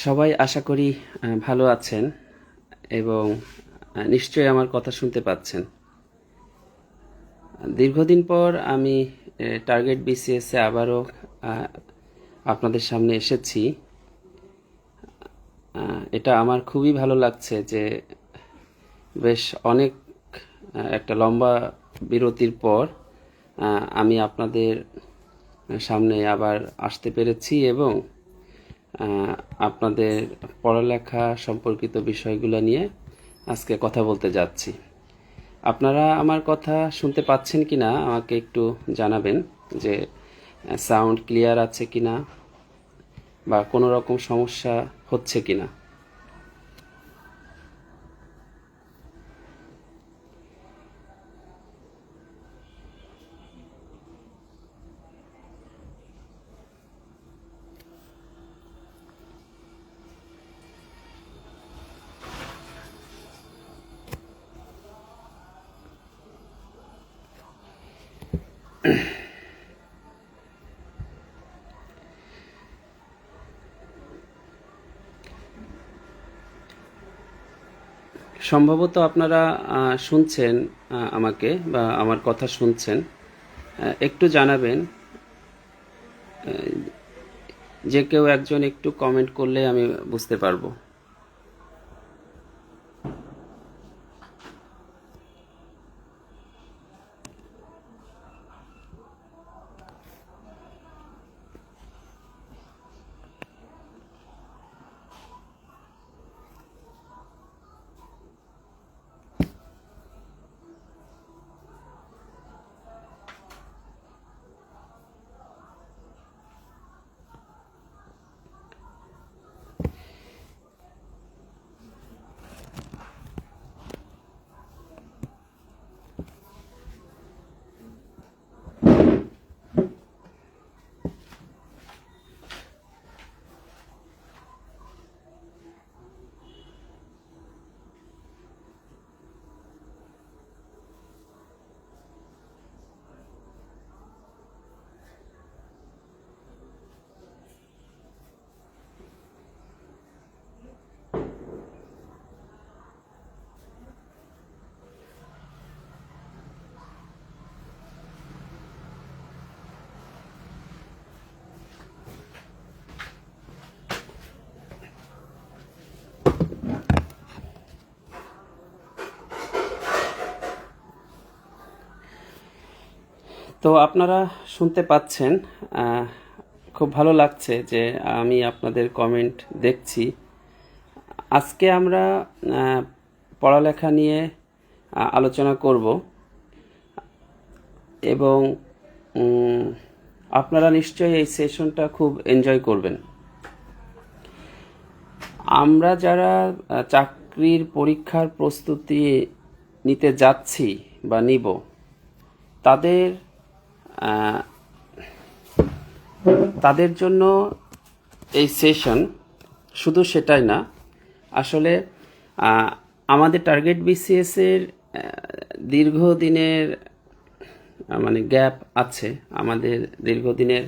সবাই আশা করি ভালো আছেন এবং নিশ্চয়ই আমার কথা শুনতে পাচ্ছেন। দীর্ঘদিন পর আমি টার্গেট বিসিএস এ আবারও আপনাদের সামনে এসেছি। এটা আমার খুবই ভালো লাগছে যে বেশ অনেক একটা লম্বা বিরতির পর আমি আপনাদের সামনে আবার আসতে পেরেছি এবং আপনাদের পড়ালেখা সম্পর্কিত বিষয়গুলো নিয়ে আজকে কথা বলতে যাচ্ছি। আপনারা আমার কথা শুনতে পাচ্ছেন কিনা আমাকে একটু জানাবেন যে সাউন্ড ক্লিয়ার আছে কিনা বা কোনো রকম সমস্যা হচ্ছে কিনা। সম্ভবত আপনারা শুনছেন আমাকে বা আমার কথা শুনছেন। একটু জানাবেন, যে কেউ একজন একটু কমেন্ট করলে আমি বুঝতে পারবো। তো আপনারা শুনতে পাচ্ছেন, খুব ভালো লাগছে যে আমি আপনাদের কমেন্ট দেখছি। আজকে আমরা পড়ালেখা নিয়ে আলোচনা করব এবং আপনারা নিশ্চয়ই এই সেশনটা খুব এনজয় করবেন। আমরা যারা চাকরির পরীক্ষার প্রস্তুতি নিতে যাচ্ছি বা নিব, তাদের তাদের জন্য এই সেশন শুধু সেটাই না, আসলে আমাদের টার্গেট বিসিএস এর দীর্ঘদিনের মানে গ্যাপ আছে। আমাদের দীর্ঘদিনের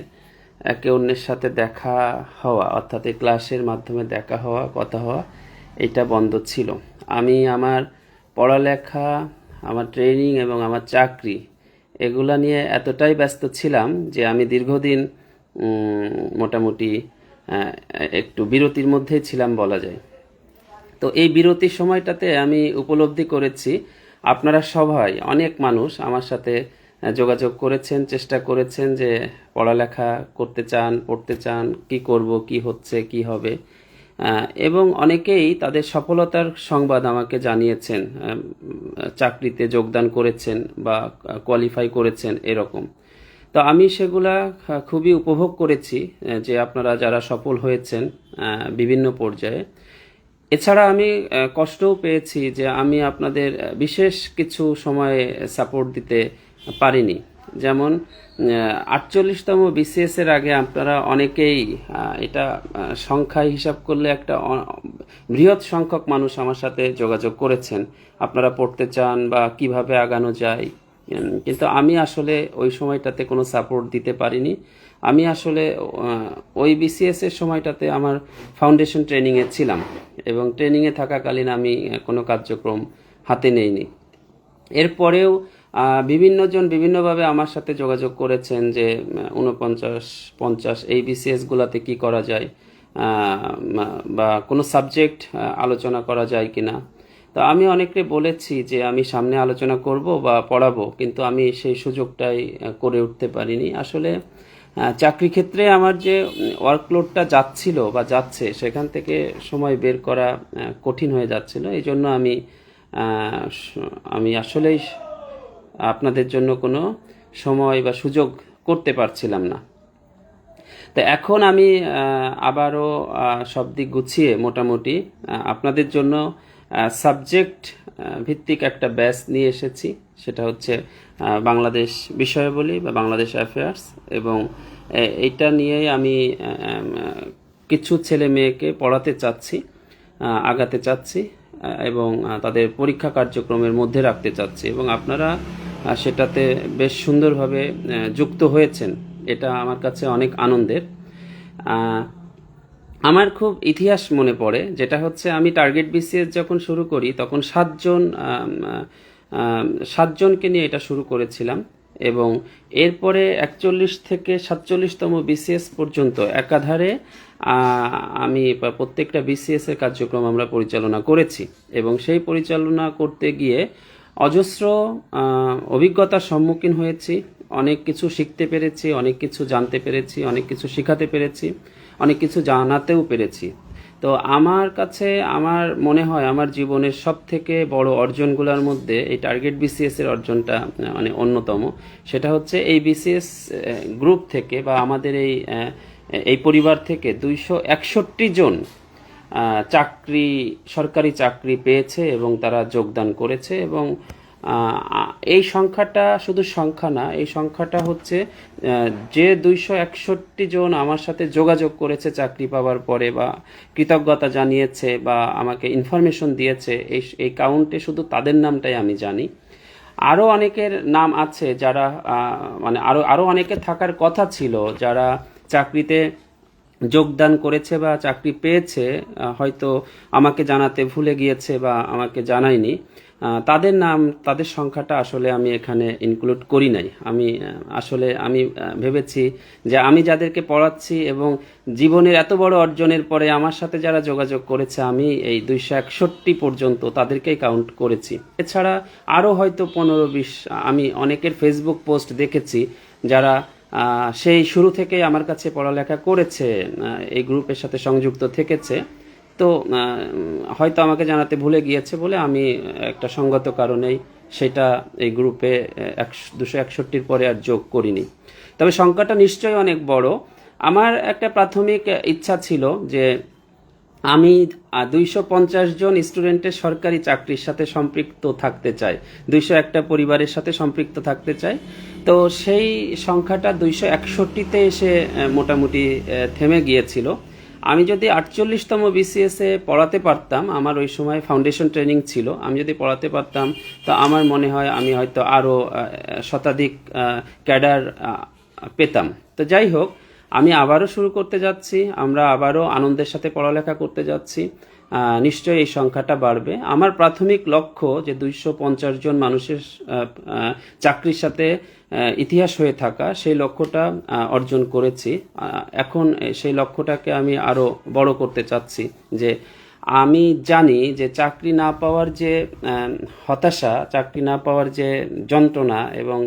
একে অন্যের সাথে দেখা হওয়া, অর্থাৎ এই ক্লাসের মাধ্যমে দেখা হওয়া, কথা হওয়া, এটা বন্ধ ছিল। আমি আমার পড়ালেখা, আমার ট্রেনিং এবং আমার চাকরি এগুলা নিয়ে এতটাই ব্যস্ত ছিলাম যে আমি দীর্ঘদিন মোটামুটি একটু বিরতির মধ্যেই ছিলাম বলা যায়। তো এই বিরতির সময়টাতে আমি উপলব্ধি করেছি আপনারা সবাই, অনেক মানুষ আমার সাথে যোগাযোগ করেছেন, চেষ্টা করেছেন যে পড়ালেখা করতে চান, পড়তে চান, কি করব, কি হচ্ছে, কি হবে, এবং অনেকেই তাদের সফলতার সংবাদ আমাকে জানিয়েছেন, চাকরিতে যোগদান করেছেন বা কোয়ালিফাই করেছেন এরকম। তো আমি সেগুলা খুবই উপভোগ করেছি, যে আপনারা যারা সফল হয়েছেন বিভিন্ন পর্যায়ে। এছাড়া আমি কষ্টও পেয়েছি যে আমি আপনাদের বিশেষ কিছু সময়ে সাপোর্ট দিতে পারিনি। যেমন 48তম বিসিএস এর আগে আপনারা অনেকেই, এটা সংখ্যায় হিসাব করলে একটা বৃহৎ সংখ্যক মানুষ আমার সাথে যোগাযোগ করেছেন, আপনারা পড়তে চান বা কিভাবে আগানো যায়। কিন্তু আমি আসলে ওই সময়টাতে কোনো সাপোর্ট দিতে পারিনি। আমি আসলে ওই বিসিএস এর সময়টাতে আমার ফাউন্ডেশন ট্রেনিংয়ে ছিলাম এবং ট্রেনিংয়ে থাকাকালীন আমি কোনো কার্যক্রম হাতে নেইনি। এরপরেও বিভিন্ন জন বিভিন্নভাবে আমার সাথে যোগাযোগ করেছেন যে 49-50 এই বিসিএসগুলোতে কি করা যায়, বা কোনো সাবজেক্ট আলোচনা করা যায় কিনা। তো আমি অনেককে বলেছি যে আমি সামনে আলোচনা করব বা পড়াবো, কিন্তু আমি সেই সুযোগটাই করে উঠতে পারিনি। আসলে চাকরি ক্ষেত্রে আমার যে ওয়ার্কলোডটা যাচ্ছিল বা যাচ্ছে, সেখান থেকে সময় বের করা কঠিন হয়ে যাচ্ছিল। এই জন্য আমি আসলেই আপনাদের জন্য কোনো সময় বা সুযোগ করতে পারছিলাম না। তো এখন আমি আবারও সব দিক গুছিয়ে মোটামুটি আপনাদের জন্য সাবজেক্ট ভিত্তিক একটা ব্যাচ নিয়ে এসেছি। সেটা হচ্ছে বাংলাদেশ বিষয়াবলী বা বাংলাদেশ অ্যাফেয়ার্স, এবং এইটা নিয়েই আমি কিছু ছেলে মেয়েকে পড়াতে চাচ্ছি, আগাতে চাচ্ছি, এবং তাদের পরীক্ষা কার্যক্রমের মধ্যে রাখতে চাচ্ছি, এবং আপনারা সেটাতে বেশ সুন্দরভাবে যুক্ত হয়েছেন। এটা আমার কাছে অনেক আনন্দের। আমার খুব ইতিহাস মনে পড়ে, যেটা হচ্ছে আমি টার্গেট বিসিএস যখন শুরু করি তখন 7জনকে নিয়ে এটা শুরু করেছিলাম, এবং এরপরে 41 থেকে 47তম বিসিএস পর্যন্ত একাধারে আমি প্রত্যেকটা বিসিএস এর কার্যক্রম আমরা পরিচালনা করেছি, এবং সেই পরিচালনা করতে গিয়ে অজস্র অভিজ্ঞতার সম্মুখীন হয়েছি। অনেক কিছু শিখতে পেরেছি, অনেক কিছু জানতে পেরেছি, অনেক কিছু শেখাতে পেরেছি, অনেক কিছু জানাতেও পেরেছি। তো আমার কাছে আমার মনে হয় আমার জীবনের সব থেকে বড় অর্জনগুলোর মধ্যে এই টার্গেট বিসিএস এর অর্জনটা মানে অন্যতম। সেটা হচ্ছে এই বিসিএস গ্রুপ থেকে বা আমাদের এই পরিবার থেকে 261 জন সরকারি চাকরি পেয়েছে এবং তারা যোগদান করেছে, এবং এই সংখ্যাটা শুধু সংখ্যা না, এই সংখ্যাটা হচ্ছে যে 261 জন আমার সাথে যোগাযোগ করেছে চাকরি পাওয়ার পরে বা কৃতজ্ঞতা জানিয়েছে বা আমাকে ইনফরমেশন দিয়েছে, এই কাউন্টে শুধু তাদের নামটাই আমি জানি। আরও অনেকের নাম আছে যারা মানে আরও অনেকের থাকার কথা ছিল, যারা চাকরিতে যোগদান করেছে বা চাকরি পেয়েছে, হয়তো আমাকে জানাতে ভুলে গিয়েছে বা আমাকে জানায়নি। তাদের সংখ্যাটা আসলে আমি এখানে ইনক্লুড করি নাই। আমি ভেবেছি যে আমি যাদেরকে পড়াচ্ছি এবং জীবনের এত বড় অর্জনের পরে আমার সাথে যারা যোগাযোগ করেছে, আমি এই 261 পর্যন্ত তাদেরকেই কাউন্ট করেছি। এছাড়া আরও হয়তো 15-20 আমি অনেকের ফেসবুক পোস্ট দেখেছি যারা সেই শুরু থেকেই আমার কাছে পড়ালেখা করেছে, এই গ্রুপের সাথে সংযুক্ত থেকেছে। তো হয়তো আমাকে জানাতে ভুলে গিয়েছে বলে আমি একটা সঙ্গত কারণেই সেটা এই গ্রুপে 261 পরে আর যোগ করিনি। তবে সংখ্যাটা নিশ্চয়ই অনেক বড়। আমার একটা প্রাথমিক ইচ্ছা ছিল যে আমি 250 জন স্টুডেন্টের সরকারি চাকরির সাথে সম্পৃক্ত থাকতে চাই, 201টা পরিবারের সাথে সম্পৃক্ত থাকতে চাই। তো সেই সংখ্যাটা 261তে এসে মোটামুটি থেমে গিয়েছিল। আমি যদি 48তম বিসিএসে পড়াতে পারতাম, আমার ওই সময় ফাউন্ডেশন ট্রেনিং ছিল, আমি যদি পড়াতে পারতাম তো আমার মনে হয় আমি হয়তো আরও শতাধিক ক্যাডার পেতাম। তো যাই হোক, আমি আবারও শুরু করতে যাচ্ছি, আমরা আবারও আনন্দের সাথে পড়ালেখা করতে যাচ্ছি। নিশ্চয়ই এই সংখ্যাটা বাড়বে। আমার প্রাথমিক লক্ষ্য যে 250 জন মানুষের চাকরির সাথে ইতিহাস হয়ে থাকা, সেই লক্ষ্যটা অর্জন করেছি। এখন সেই লক্ষ্যটাকে আমি আরও বড় করতে চাচ্ছি। যে আমি জানি যে চাকরি না পাওয়ার যে হতাশা, চাকরি না পাওয়ার যে যন্ত্রণা এবং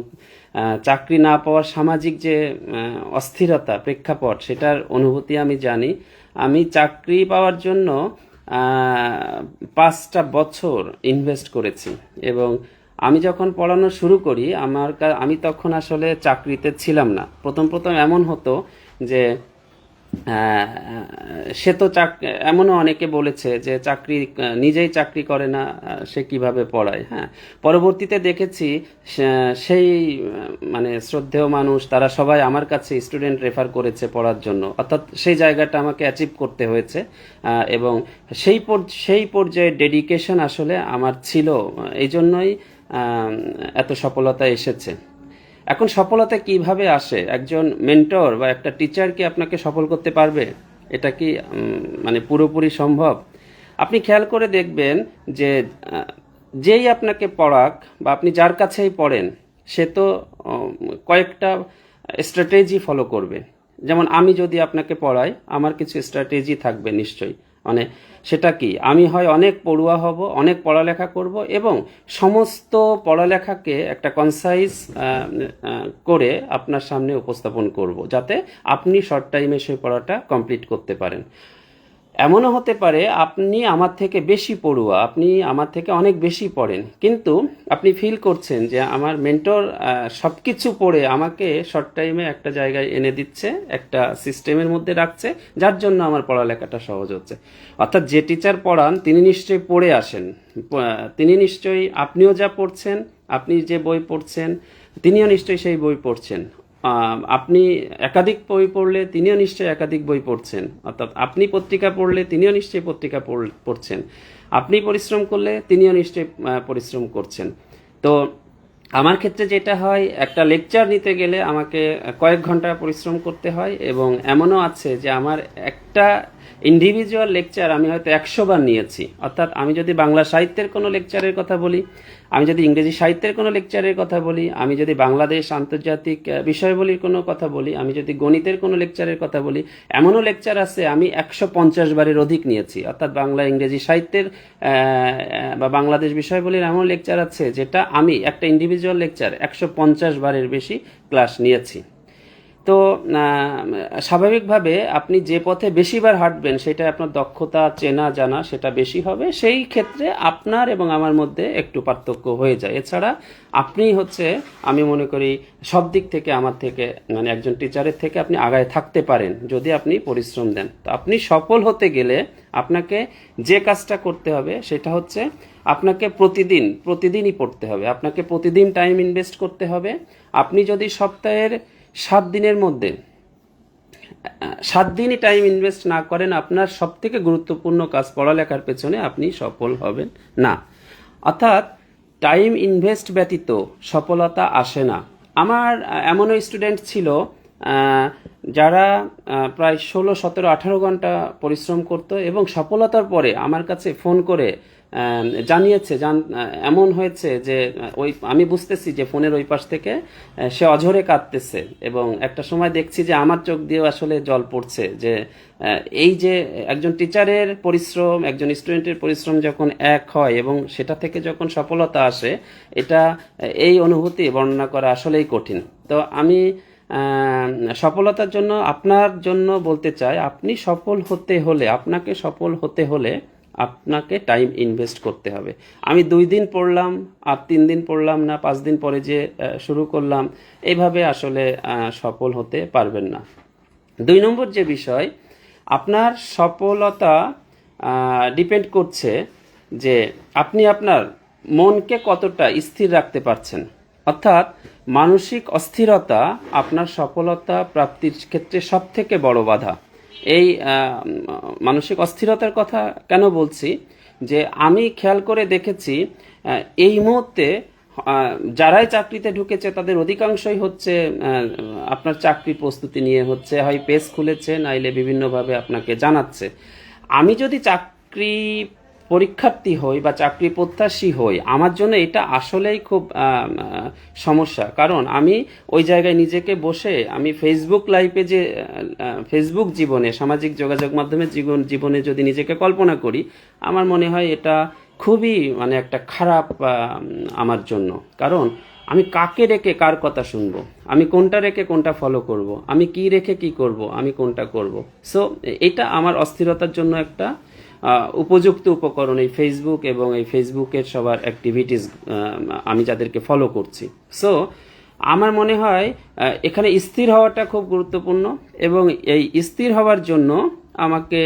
চাকরি না পাওয়ার সামাজিক যে অস্থিরতা প্রেক্ষাপট, সেটার অনুভূতি আমি জানি। আমি চাকরি পাওয়ার জন্য 5টা বছর ইনভেস্ট করেছি, এবং আমি যখন পড়ানো শুরু করি আমি তখন আসলে চাকরিতে ছিলাম না। প্রথম এমন হতো যে সে তো এমনও অনেকে বলেছে যে নিজেই চাকরি করে না, সে কিভাবে পড়ায়। হ্যাঁ, পরবর্তীতে দেখেছি সেই মানে শ্রদ্ধেয় মানুষ তারা সবাই আমার কাছে স্টুডেন্ট রেফার করেছে পড়ার জন্য, অর্থাৎ সেই জায়গাটা আমাকে অ্যাচিভ করতে হয়েছে, এবং সেই পর্যায়ে ডেডিকেশন আসলে আমার ছিল, এই জন্যই এত সফলতা এসেছে। এখন সফলতা কিভাবে আসে? একজন মেন্টর বা একটা টিচার কি আপনাকে সফল করতে পারবে? এটা কি মানে পুরোপুরি সম্ভব? আপনি খেয়াল করে দেখবেন যে যেই আপনাকে পড়াক বা আপনি যার কাছেই পড়েন, সে তো কয়েকটা স্ট্র্যাটেজি ফলো করবে। যেমন আমি যদি আপনাকে পড়াই, আমার কিছু স্ট্র্যাটেজি থাকবে নিশ্চয়ই। মানে সেটা কি, আমি হয় অনেক পড়ুয়া হব, অনেক পড়ালেখা করব এবং সমস্ত পড়ালেখাকে একটা কনসাইজ করে আপনার সামনে উপস্থাপন করব, যাতে আপনি শর্ট টাইমে সেই পড়াটা কমপ্লিট করতে পারেন। এমনও হতে পারে আপনি আমার থেকে বেশি পড়ুয়া, আপনি আমার থেকে অনেক বেশি পড়েন, কিন্তু আপনি ফিল করছেন যে আমার মেন্টর সব কিছু পড়ে আমাকে শর্ট টাইমে একটা জায়গায় এনে দিচ্ছে, একটা সিস্টেমের মধ্যে রাখছে, যার জন্য আমার পড়ালেখাটা সহজ হচ্ছে। অর্থাৎ যে টিচার পড়ান তিনি নিশ্চয়ই পড়ে আসেন, তিনি নিশ্চয়ই, আপনিও যা পড়ছেন, আপনি যে বই পড়ছেন তিনিও নিশ্চয়ই সেই বই পড়ছেন। আপনি একাধিক বই পড়লে তিনিও নিশ্চয়ই একাধিক বই পড়ছেন। অর্থাৎ আপনি পত্রিকা পড়লে তিনিও নিশ্চয়ই পত্রিকা পড়ছেন। আপনি পরিশ্রম করলে তিনিও নিশ্চয়ই পরিশ্রম করছেন। তো আমার ক্ষেত্রে যেটা হয়, একটা লেকচার নিতে গেলে আমাকে কয়েক ঘন্টা পরিশ্রম করতে হয়, এবং এমনও আছে যে আমার একটা ইন্ডিভিজুয়াল লেকচার আমি হয়তো 100 বার নিয়েছি। অর্থাৎ আমি যদি বাংলা সাহিত্যের কোনো লেকচারের কথা বলি, আমি যদি ইংরেজি সাহিত্যের কোনো লেকচারের কথা বলি, আমি যদি বাংলাদেশ আন্তর্জাতিক বিষয়বলির কোনো কথা বলি, আমি যদি গণিতের কোনো লেকচারের কথা বলি, এমনও লেকচার আছে আমি 150 বারের অধিক নিয়েছি। অর্থাৎ বাংলা ইংরেজি সাহিত্যের বা বাংলাদেশ বিষয়বলির এমন লেকচার আছে যেটা আমি একটা ইন্ডিভিজুয়াল লেকচার 150 বারের বেশি ক্লাস নিয়েছি। তো স্বাভাবিকভাবে আপনি যে পথে বেশিবার হাঁটবেন, সেটা আপনার দক্ষতা, চেনা জানা সেটা বেশি হবে, সেই ক্ষেত্রে আপনার এবং আমার মধ্যে একটু পার্থক্য হয়ে যায়। এছাড়া আপনি হচ্ছে, আমি মনে করি সব দিক থেকে আমার থেকে, মানে একজন টিচারের থেকে আপনি আগায় থাকতে পারেন যদি আপনি পরিশ্রম দেন। তো আপনি সফল হতে গেলে আপনাকে যে কাজটা করতে হবে সেটা হচ্ছে আপনাকে প্রতিদিনই পড়তে হবে, আপনাকে প্রতিদিন টাইম ইনভেস্ট করতে হবে। আপনি যদি সপ্তাহের 7 দিনের মধ্যে 7 দিনই টাইম ইনভেস্ট না করেন আপনার সব থেকে গুরুত্বপূর্ণ কাজ পড়ালেখার পেছনে, আপনি সফল হবেন না। অর্থাৎ টাইম ইনভেস্ট ব্যতীত সফলতা আসে না। আমার এমনও স্টুডেন্ট ছিল যারা প্রায় 16, 17, 18 ঘন্টা পরিশ্রম করত এবং সফলতার পরে আমার কাছে ফোন করে জানিয়েছে। এমন হয়েছে যে ওই আমি বুঝতেছি যে ফোনের ওই পাশ থেকে সে অঝরে কাঁদতেছে, এবং একটা সময় দেখছি যে আমার চোখ দিয়েও আসলে জল পড়ছে, যে এই যে একজন টিচারের পরিশ্রম, একজন স্টুডেন্টের পরিশ্রম যখন এক হয় এবং সেটা থেকে যখন সফলতা আসে, এটা এই অনুভূতি বর্ণনা করা আসলেই কঠিন। তো আমি সফলতার জন্য, আপনার জন্য বলতে চাই, আপনি সফল হতে হলে, আপনাকে সফল হতে হলে আপনাকে টাইম ইনভেস্ট করতে হবে। আমি 2 দিন পড়লাম আর 3 দিন পড়লাম না, 5 দিন পরে যে শুরু করলাম, এইভাবে আসলে সফল হতে পারবেন না। 2 নম্বর যে বিষয়, আপনার সফলতা ডিপেন্ড করছে যে আপনি আপনার মনকে কতটা স্থির রাখতে পারছেন। অর্থাৎ মানসিক অস্থিরতা আপনার সফলতা প্রাপ্তির ক্ষেত্রে সব থেকে বড় বাধা। এই মানসিক অস্থিরতার কথা কেন বলছি, যে আমি খেয়াল করে দেখেছি এই মুহূর্তে যারাই চাকরিতে ঢুকেছে তাদের অধিকাংশই হচ্ছে আপনার চাকরির প্রস্তুতি নিয়ে, হচ্ছে হয় পেজ খুলেছে, নাইলে বিভিন্নভাবে আপনাকে জানাচ্ছে। আমি যদি চাকরি পরীক্ষার্থী হই বা চাকরি প্রত্যাশী হই, আমার জন্য এটা আসলেই খুব সমস্যা। কারণ আমি ওই জায়গায় নিজেকে বসে, আমি ফেসবুক লাইভে যে ফেসবুক জীবনে, সামাজিক যোগাযোগ মাধ্যমের জীবনে যদি নিজেকে কল্পনা করি, আমার মনে হয় এটা খুবই মানে একটা খারাপ আমার জন্য। কারণ আমি কাকে রেখে কার কথা শুনবো, আমি কোনটা রেখে কোনটা ফলো করব, আমি কি রেখে কি করব, আমি কোনটা করব। সো এটা আমার অস্থিরতার জন্য একটা উপযুক্ত উপকরণ, এই ফেসবুক এবং এই ফেসবুকের সবার অ্যাক্টিভিটিস আমি যাদেরকে ফলো করছি। সো আমার মনে হয় এখানে স্থির হওয়াটা খুব গুরুত্বপূর্ণ, এবং এই স্থির হওয়ার জন্য আমাকে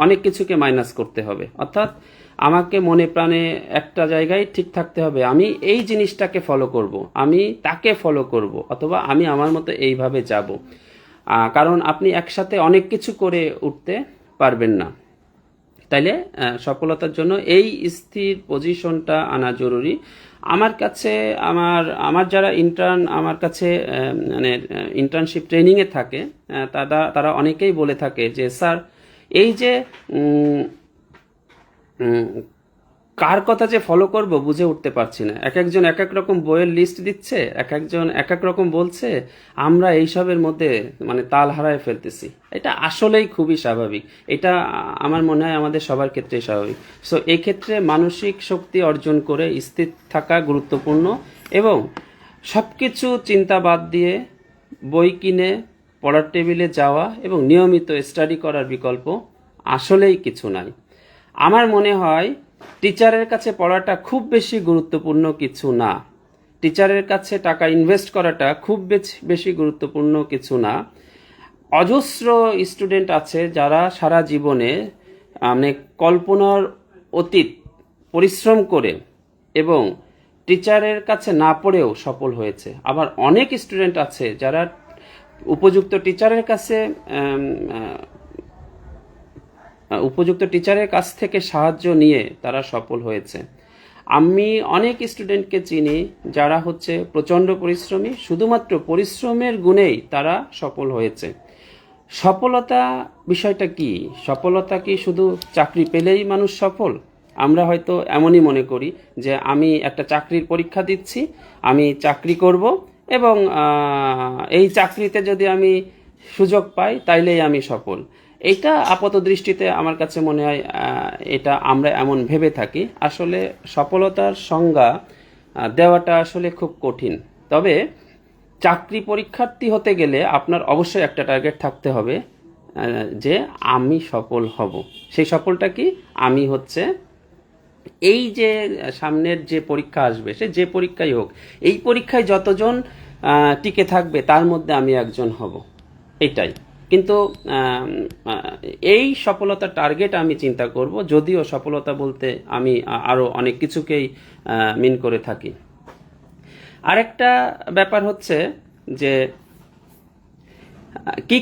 অনেক কিছুকে মাইনাস করতে হবে। অর্থাৎ আমাকে মনে প্রাণে একটা জায়গায় ঠিক থাকতে হবে, আমি এই জিনিসটাকে ফলো করব, আমি তাকে ফলো করব, অথবা আমি আমার মতো এইভাবে যাব। কারণ আপনি একসাথে অনেক কিছু করে উঠতে পারবেন না। তাইলে সফলতার জন্য এই স্থির পজিশনটা আনা জরুরি। আমার কাছে আমার যারা ইন্টার্ন আমার কাছে মানে ইন্টার্নশিপ ট্রেনিংয়ে থাকে, তারা অনেকেই বলে থাকে যে স্যার এই যে কার কথা যে ফলো করব বুঝে উঠতে পারছি না, এক একজন এক এক রকম বইয়ের লিস্ট দিচ্ছে, এক একজন এক এক রকম বলছে, আমরা এইসবের মধ্যে মানে তাল হারায় ফেলতেছি। এটা আসলেই খুবই স্বাভাবিক, এটা আমার মনে হয় আমাদের সবার ক্ষেত্রেই স্বাভাবিক। সো এই ক্ষেত্রে মানসিক শক্তি অর্জন করে স্থির থাকা গুরুত্বপূর্ণ, এবং সব কিছু চিন্তা বাদ দিয়ে বই কিনে পড়ার টেবিলে যাওয়া এবং নিয়মিত স্টাডি করার বিকল্প আসলেই কিছু নাই। আমার মনে হয় টিচারের কাছে পড়াটা খুব বেশি গুরুত্বপূর্ণ কিছু না, টিচারের কাছে টাকা ইনভেস্ট করাটা খুব বেশি গুরুত্বপূর্ণ কিছু না। অজস্র স্টুডেন্ট আছে যারা সারা জীবনে মানে কল্পনার অতীত পরিশ্রম করে এবং টিচারের কাছে না পড়েও সফল হয়েছে। আবার অনেক স্টুডেন্ট আছে যারা উপযুক্ত টিচারের কাছ থেকে সাহায্য নিয়ে তারা সফল হয়েছে। আমি অনেক স্টুডেন্টকে চিনি যারা হচ্ছে প্রচণ্ড পরিশ্রমী, শুধুমাত্র পরিশ্রমের গুণেই তারা সফল হয়েছে। সফলতা বিষয়টা কি? সফলতা কি শুধু চাকরি পেলেই মানুষ সফল? আমরা হয়তো এমনই মনে করি যে আমি একটা চাকরির পরীক্ষা দিচ্ছি, আমি চাকরি করব এবং এই চাকরিতে যদি আমি সুযোগ পাই তাইলেই আমি সফল। এটা আপাত দৃষ্টিতে আমার কাছে মনে হয় এটা আমরা এমন ভেবে থাকি। আসলে সফলতার সংজ্ঞা দেওয়াটা আসলে খুব কঠিন। তবে চাকরি পরীক্ষার্থী হতে গেলে আপনার অবশ্যই একটা টার্গেট থাকতে হবে যে আমি সফল হব। সেই সফলটা কি? আমি হচ্ছে এই যে সামনের যে পরীক্ষা আসবে, সে যে পরীক্ষাই হোক, এই পরীক্ষায় যতজন টিকে থাকবে তার মধ্যে আমি একজন হব, এটাই। কিন্তু এই সফলতার টার্গেট আমি চিন্তা করব, যদিও সফলতা বলতে আমি আরও অনেক কিছুকেই মিন করে থাকি। আরেকটা ব্যাপার হচ্ছে যে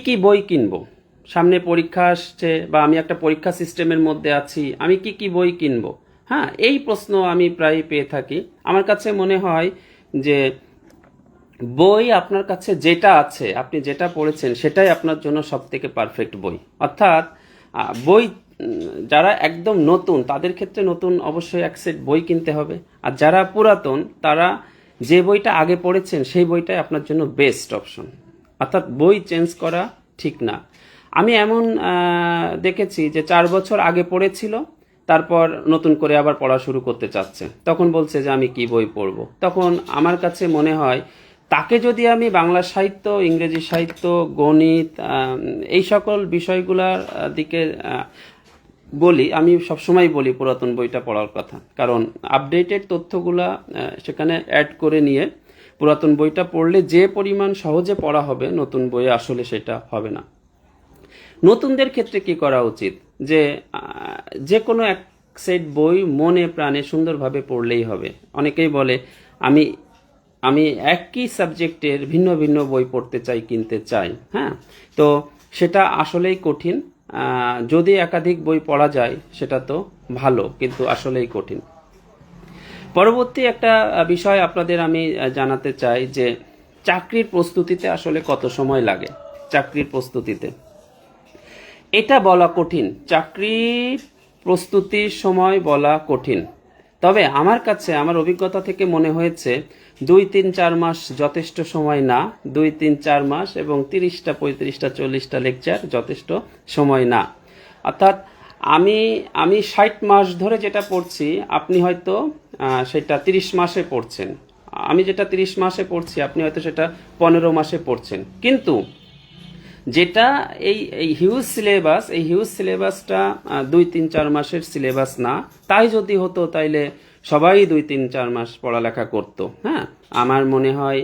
কি বই কিনবো, সামনে পরীক্ষা আসছে বা আমি একটা পরীক্ষা সিস্টেমের মধ্যে আছি, আমি কি বই কিনবো? হ্যাঁ, এই প্রশ্ন আমি প্রায় পেয়ে থাকি। আমার কাছে মনে হয় যে বই আপনার কাছে যেটা আছে, আপনি যেটা পড়েছেন সেটাই আপনার জন্য সব থেকে পারফেক্ট বই। অর্থাৎ বই যারা একদম নতুন তাদের ক্ষেত্রে নতুন অবশ্যই এক সেট বই কিনতে হবে, আর যারা পুরাতন তারা যে বইটা আগে পড়েছেন সেই বইটাই আপনার জন্য বেস্ট অপশন। অর্থাৎ বই চেঞ্জ করা ঠিক না। আমি এমন দেখেছি যে 4 বছর আগে পড়েছিল, তারপর নতুন করে আবার পড়া শুরু করতে চাচ্ছে, তখন বলছে যে আমি কি বই পড়ব। তখন আমার কাছে মনে হয় তাকে যদি আমি বাংলা সাহিত্য, ইংরেজি সাহিত্য, গণিত এই সকল বিষয়গুলোর দিকে বলি, আমি সবসময় বলি পুরাতন বইটা পড়ার কথা, কারণ আপডেটেড তথ্যগুলা সেখানে অ্যাড করে নিয়ে পুরাতন বইটা পড়লে যে পরিমাণ সহজে পড়া হবে, নতুন বইয়ে আসলে সেটা হবে না। নতুনদের ক্ষেত্রে কি করা উচিত? যে কোনো এক সেট বই মনে প্রাণে সুন্দরভাবে পড়লেই হবে। অনেকেই বলে আমি একই সাবজেক্টের ভিন্ন ভিন্ন বই পড়তে চাই, কিনতে চাই। হ্যাঁ, তো সেটা আসলেই কঠিন। যদি একাধিক বই পড়া যায় সেটা তো ভালো, কিন্তু আসলেই কঠিন। পরবর্তী একটা বিষয় আপনাদের আমি জানাতে চাই যে চাকরির প্রস্তুতিতে আসলে কত সময় লাগে। চাকরির প্রস্তুতিতে এটা বলা কঠিন, চাকরির প্রস্তুতির সময় বলা কঠিন। তবে আমার কাছে আমার অভিজ্ঞতা থেকে মনে হয়েছে 2-3-4 মাস যথেষ্ট সময় না। 2-3-4 মাস এবং 30টা 35টা 40টা লেকচার যথেষ্ট সময় না। অর্থাৎ আমি 60 মাস ধরে যেটা পড়ছি, আপনি হয়তো সেটা 30 মাসে পড়ছেন। আমি যেটা 30 মাসে পড়ছি, আপনি হয়তো সেটা 15 মাসে পড়ছেন। কিন্তু যেটা এই হিউজ সিলেবাস, এই হিউজ সিলেবাসটা 2-3-4 মাসের সিলেবাস না। তাই যদি হতো তাইলে সবাই 2-3-4 মাস পড়ালেখা করতো। হ্যাঁ, আমার মনে হয়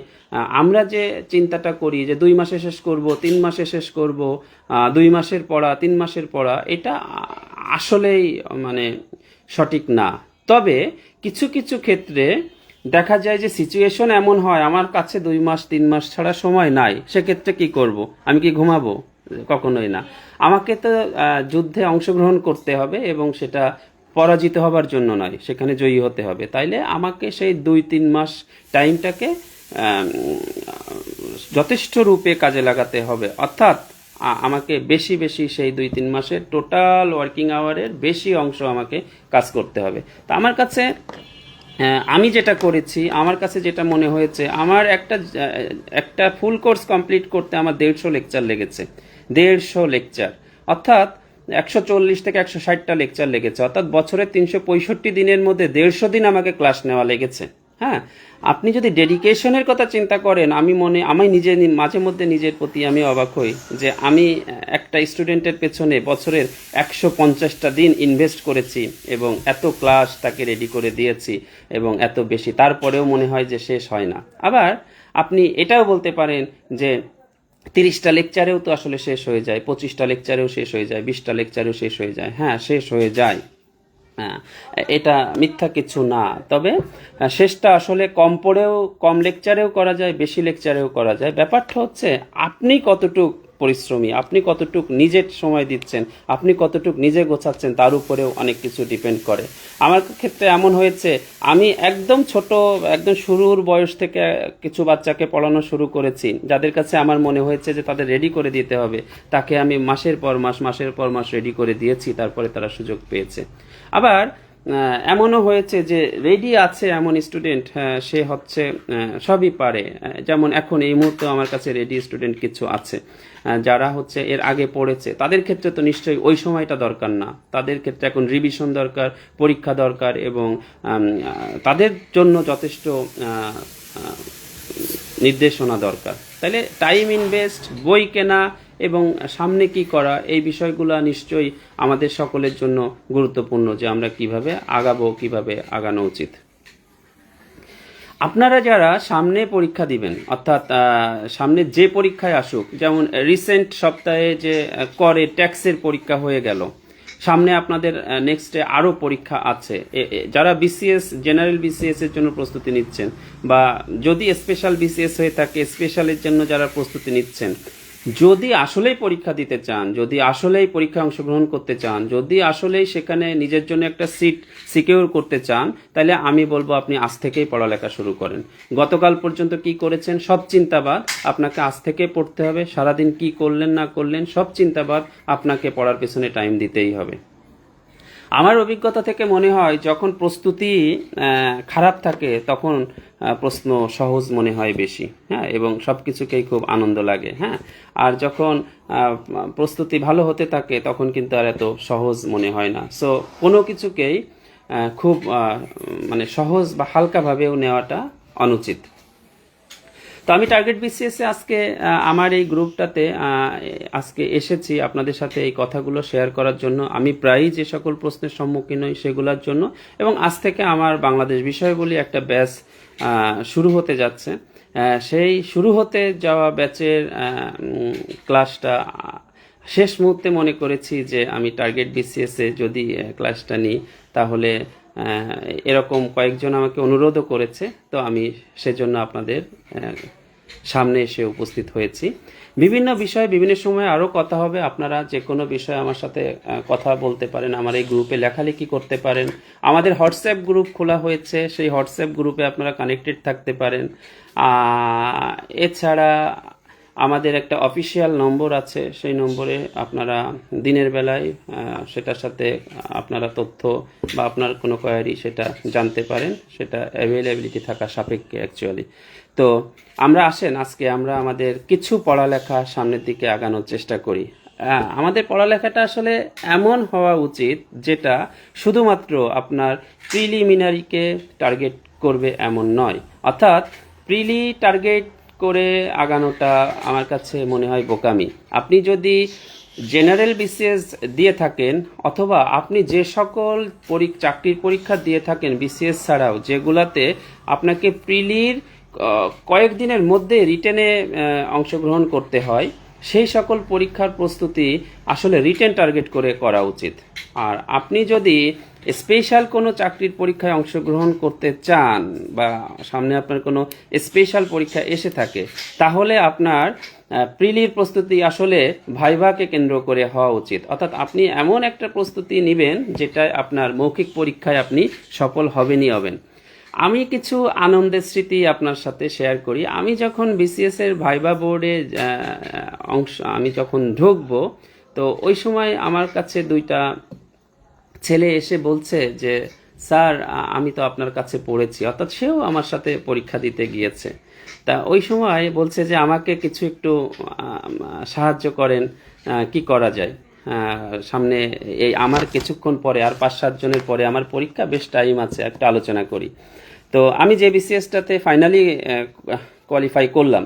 আমরা যে চিন্তাটা করি যে 2 মাসে শেষ করব, 3 মাসে শেষ করব, 2 মাসের পড়া 3 মাসের পড়া, এটা আসলেই মানে সঠিক না। তবে কিছু কিছু ক্ষেত্রে দেখা যায় যে সিচুয়েশন এমন হয় আমার কাছে 2 মাস 3 মাস ছাড়া সময় নাই, সেক্ষেত্রে কি করব? আমি কি ঘুমাবো? কখনোই না। আমাকে তো যুদ্ধে অংশগ্রহণ করতে হবে এবং সেটা পরাজিত হবার জন্য নয়, সেখানে জয়ী হতে হবে। তাইলে আমাকে সেই 2-3 মাস টাইমটাকে যথেষ্ট রূপে কাজে লাগাতে হবে, অর্থাৎ আমাকে বেশি বেশি সেই 2-3 মাসের টোটাল ওয়ার্কিং আওয়ারের বেশি অংশ আমাকে কাজ করতে হবে। তা আমার কাছে আমি যেটা করেছি, আমার কাছে যেটা মনে হয়েছে, আমার একটা ফুল কোর্স কমপ্লিট করতে আমার 150 লেকচার লেগেছে। 150 লেকচার, অর্থাৎ 140 থেকে 160টা লেকচার লেগেছে, অর্থাৎ বছরের 365 দিনের মধ্যে 150 দিন আমাকে ক্লাস নেওয়া লেগেছে। হ্যাঁ, আপনি যদি ডেডিকেশনের কথা চিন্তা করেন, আমি নিজে মাঝে মধ্যে নিজের প্রতি আমি অবাক হই যে আমি একটা স্টুডেন্টের পেছনে বছরের 150টা দিন ইনভেস্ট করেছি এবং এত ক্লাস তাকে রেডি করে দিয়েছি এবং এত বেশি, তারপরেও মনে হয় যে শেষ হয় না। আবার আপনি এটাও বলতে পারেন যে 30টা লেকচারেও তো আসলে শেষ হয়ে যায়, 25টা লেকচারেও শেষ হয়ে যায়, 20টা লেকচারেও শেষ হয়ে যায়। হ্যাঁ, শেষ হয়ে যায়, হ্যাঁ, এটা মিথ্যা কিছু না। তবে শেষটা আসলে কম পড়েও, কম লেকচারেও করা যায়, বেশি লেকচারেও করা যায়। ব্যাপারটা হচ্ছে আপনি কতটুক পরিশ্রমী, আপনি কতটুক নিজের সময় দিচ্ছেন, আপনি কতটুক নিজে গোছাচ্ছেন, তার উপরেও অনেক কিছু ডিপেন্ড করে। আমার ক্ষেত্রে এমন হয়েছে, আমি একদম ছোট, একদম শুরুর বয়স থেকে কিছু বাচ্চাকে পড়ানো শুরু করেছি, যাদের কাছে আমার মনে হয়েছে যে তাদের রেডি করে দিতে হবে, তাকে আমি মাসের পর মাস রেডি করে দিয়েছি, তারপরে তারা সুযোগ পেয়েছে। আবার এমনও হয়েছে যে রেডি আছে এমন স্টুডেন্ট, সে হচ্ছে সবই পারে। যেমন এখন এই মুহূর্তে আমার কাছে রেডি স্টুডেন্ট কিছু আছে যারা হচ্ছে এর আগে পড়েছে, তাদের ক্ষেত্রে তো নিশ্চয়ই ওই সময়টা দরকার না, তাদের ক্ষেত্রে এখন রিভিশন দরকার, পরীক্ষা দরকার, এবং তাদের জন্য যথেষ্ট নির্দেশনা দরকার। তাহলে টাইম ইনভেস্ট, বই কেনা এবং সামনে কি করা, এই বিষয়গুলো নিশ্চয়ই আমাদের সকলের জন্য গুরুত্বপূর্ণ, যে আমরা কিভাবে আগাবো, কিভাবে আগানো উচিত। আপনারা যারা সামনে পরীক্ষা দিবেন, অর্থাৎ সামনে যে পরীক্ষায় আসুক, যেমন রিসেন্ট সপ্তাহে যে করে ট্যাক্সের পরীক্ষা হয়ে গেল, সামনে আপনাদের নেক্সটে আরও পরীক্ষা আছে। যারা বিসিএস, জেনারেল বিসিএস এর জন্য প্রস্তুতি নিচ্ছেন, বা যদি স্পেশাল বিসিএস হয়ে থাকে স্পেশালের জন্য যারা প্রস্তুতি নিচ্ছেন, যদি আসলেই পরীক্ষা দিতে চান, যদি আসলেই পরীক্ষায় অংশগ্রহণ করতে চান, যদি আসলেই সেখানে নিজের জন্য একটা সিট সিকিউর করতে চান, তাহলে আমি বলবো আপনি আজ থেকেই পড়ালেখা শুরু করেন। গতকাল পর্যন্ত কি করেছেন সব চিন্তাবাদ আপনাকে আজ থেকে পড়তে হবে। সারাদিন কি করলেন না করলেন সব চিন্তাবাদ আপনাকে পড়ার পেছনে টাইম দিতেই হবে। আমার অভিজ্ঞতা থেকে মনে হয়, যখন প্রস্তুতি খারাপ থাকে তখন প্রশ্ন সহজ মনে হয় বেশি, হ্যাঁ, এবং সব কিছুকেই খুব আনন্দ লাগে। হ্যাঁ, আর যখন প্রস্তুতি ভালো হতে থাকে তখন কিন্তু আর এত সহজ মনে হয় না। সো কোনো কিছুকেই খুব মানে সহজ বা হালকাভাবেও নেওয়াটা অনুচিত। তো আমি টার্গেট বিসিএস এ আজকে আমার এই গ্রুপটাতে আজকে এসেছি আপনাদের সাথে এই কথাগুলো শেয়ার করার জন্য। আমি প্রায়ই যে সকল প্রশ্নের সম্মুখীন হই সেগুলোর জন্য, এবং আজ থেকে আমার বাংলাদেশ বিষয়গুলি একটা ব্যাচ শুরু হতে যাচ্ছে। সেই শুরু হতে যাওয়া ব্যাচের ক্লাসটা শেষ মুহূর্তে মনে করেছি যে আমি টার্গেট বিসিএস এ যদি ক্লাসটা নিই, তাহলে এরকম কয়েকজন আমাকে অনুরোধও করেছে, তো আমি সেজন্য আপনাদের সামনে এসে উপস্থিত হয়েছি। বিভিন্ন বিষয়ে বিভিন্ন সময় আরও কথা হবে। আপনারা যে কোনো বিষয়ে আমার সাথে কথা বলতে পারেন, আমার এই গ্রুপে লেখালেখি করতে পারেন। আমাদের হোয়াটসঅ্যাপ গ্রুপ খোলা হয়েছে, সেই হোয়াটসঅ্যাপ গ্রুপে আপনারা কানেক্টেড থাকতে পারেন। এছাড়া আমাদের একটা অফিসিয়াল নম্বর আছে, সেই নম্বরে আপনারা দিনের বেলায় সেটার সাথে আপনারা তথ্য বা আপনার কোনো কোয়ারি সেটা জানতে পারেন, সেটা অ্যাভেলেবিলিটি থাকা সাপেক্ষে অ্যাকচুয়ালি। তো আমরা আসেন আজকে আমরা আমাদের কিছু পড়ালেখা সামনের দিকে আগানোর চেষ্টা করি। আমাদের পড়ালেখাটা আসলে এমন হওয়া উচিত যেটা শুধুমাত্র আপনার প্রিলিমিনারিকে টার্গেট করবে এমন নয়, অর্থাৎ প্রিলি টার্গেট করে আগানোটা আমার কাছে মনে হয় বোকামি। আপনি যদি জেনারেল বিসিএস দিয়ে থাকেন, অথবা আপনি যে সকল চাকরির পরীক্ষা দিয়ে থাকেন বিসিএস ছাড়াও, যেগুলাতে আপনাকে প্রিলির কয়েকদিনের মধ্যে রিটেনে অংশগ্রহণ করতে হয়, সেই সকল পরীক্ষার প্রস্তুতি আসলে রিটেন টার্গেট করে করা উচিত। আর আপনি যদি স্পেশাল কোনো চাকরির পরীক্ষায় অংশগ্রহণ করতে চান, বা সামনে আপনার কোনো স্পেশাল পরীক্ষা এসে থাকে, তাহলে আপনার প্রিলির প্রস্তুতি আসলে ভাইভাকে কেন্দ্র করে হওয়া উচিত। অর্থাৎ আপনি এমন একটা প্রস্তুতি নেবেন যেটায় আপনার মৌখিক পরীক্ষায় আপনি সফল হবেন। আমি কিছু আনন্দের স্মৃতি আপনার সাথে শেয়ার করি। আমি যখন বিসিএস এর ভাইভা বোর্ডে আমি যখন ঢুকবো, তো ওই সময় আমার কাছে দুইটা ছেলে এসে বলছে যে স্যার, আমি তো আপনার কাছে পড়েছি, অর্থাৎ সেও আমার সাথে পরীক্ষা দিতে গিয়েছে। তা ওই সময় বলছে যে আমাকে কিছু একটু সাহায্য করেন, কি করা যায়। সামনে এই আমার কিছুক্ষণ পরে, আর 5-7 জনের পরে আমার পরীক্ষা, বেশ টাইম আছে, একটা আলোচনা করি। তো আমি যে বিসিএসটাতে ফাইনালি কোয়ালিফাই করলাম,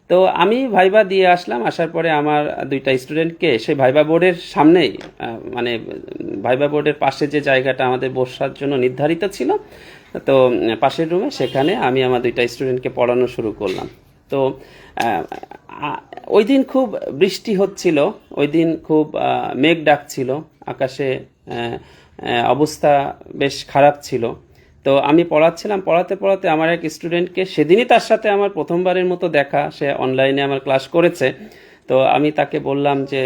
তো আমি ভাইবা দিয়ে আসলাম। আসার পরে আমার দুইটা স্টুডেন্টকে সেই ভাইবা বোর্ডের সামনেই, মানে ভাইবা বোর্ডের পাশে যে জায়গাটা আমাদের বসার জন্য নির্ধারিত ছিল, তো পাশের রুমে, সেখানে আমি আমার দুইটা স্টুডেন্টকে পড়ানো শুরু করলাম। তো ওই দিন খুব বৃষ্টি হচ্ছিল, ওই দিন খুব মেঘ ডাকছিল, আকাশে অবস্থা বেশ খারাপ ছিল। তো আমি পড়াচ্ছিলাম, পড়াতে পড়াতে আমার এক স্টুডেন্টকে, সেদিনই তার সাথে আমার প্রথমবারের মতো দেখা, সে অনলাইনে আমার ক্লাস করেছে। তো আমি তাকে বললাম যে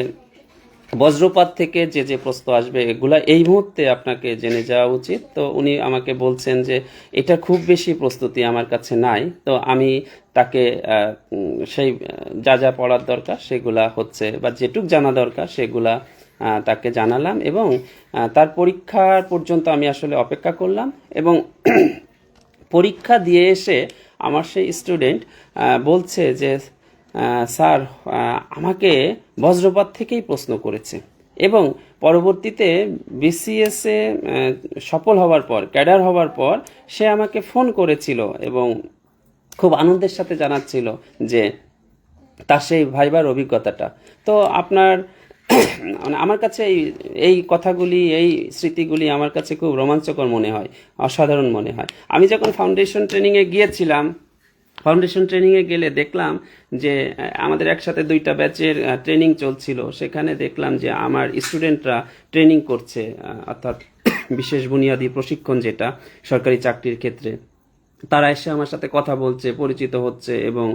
বজ্রপাত থেকে যে যে প্রশ্ন আসবে এগুলা এই মুহূর্তে আপনাকে জেনে যাওয়া উচিত। তো উনি আমাকে বলছেন যে এটা খুব বেশি প্রস্তুতি আমার কাছে নাই। তো আমি তাকে সেই যা যা পড়ার দরকার সেগুলা হচ্ছে, বা যেটুক জানা দরকার সেগুলা তাকে জানালাম, এবং তার পরীক্ষার পর্যন্ত আমি আসলে অপেক্ষা করলাম। এবং পরীক্ষা দিয়ে এসে আমার সেই স্টুডেন্ট বলছে যে স্যার, আমাকে বজ্রপাত থেকেই প্রশ্ন করেছে, এবং পরবর্তীতে বিসিএসে সফল হওয়ার পর, ক্যাডার হওয়ার পর সে আমাকে ফোন করেছিল এবং খুব আনন্দের সাথে জানাচ্ছিল যে তার সেই ভাইবার অভিজ্ঞতাটা। তো আপনার মানে আমার কাছে এই কথাগুলি, এই স্মৃতিগুলি আমার কাছে খুব রোমাঞ্চকর মনে হয়, অসাধারণ মনে হয়। আমি যখন ফাউন্ডেশন ট্রেনিংয়ে গিয়েছিলাম, ফাউন্ডেশন ট্রেনিংয়ে গেলে দেখলাম যে আমাদের একসাথে 2টা ব্যাচের ট্রেনিং চলছিল। সেখানে দেখলাম যে আমার স্টুডেন্টরা ট্রেনিং করছে, অর্থাৎ বিশেষ বুনিয়াদী প্রশিক্ষণ, যেটা সরকারি চাকরির ক্ষেত্রে। তারা এসে আমার সাথে কথা বলছে, পরিচিত হচ্ছে, এবং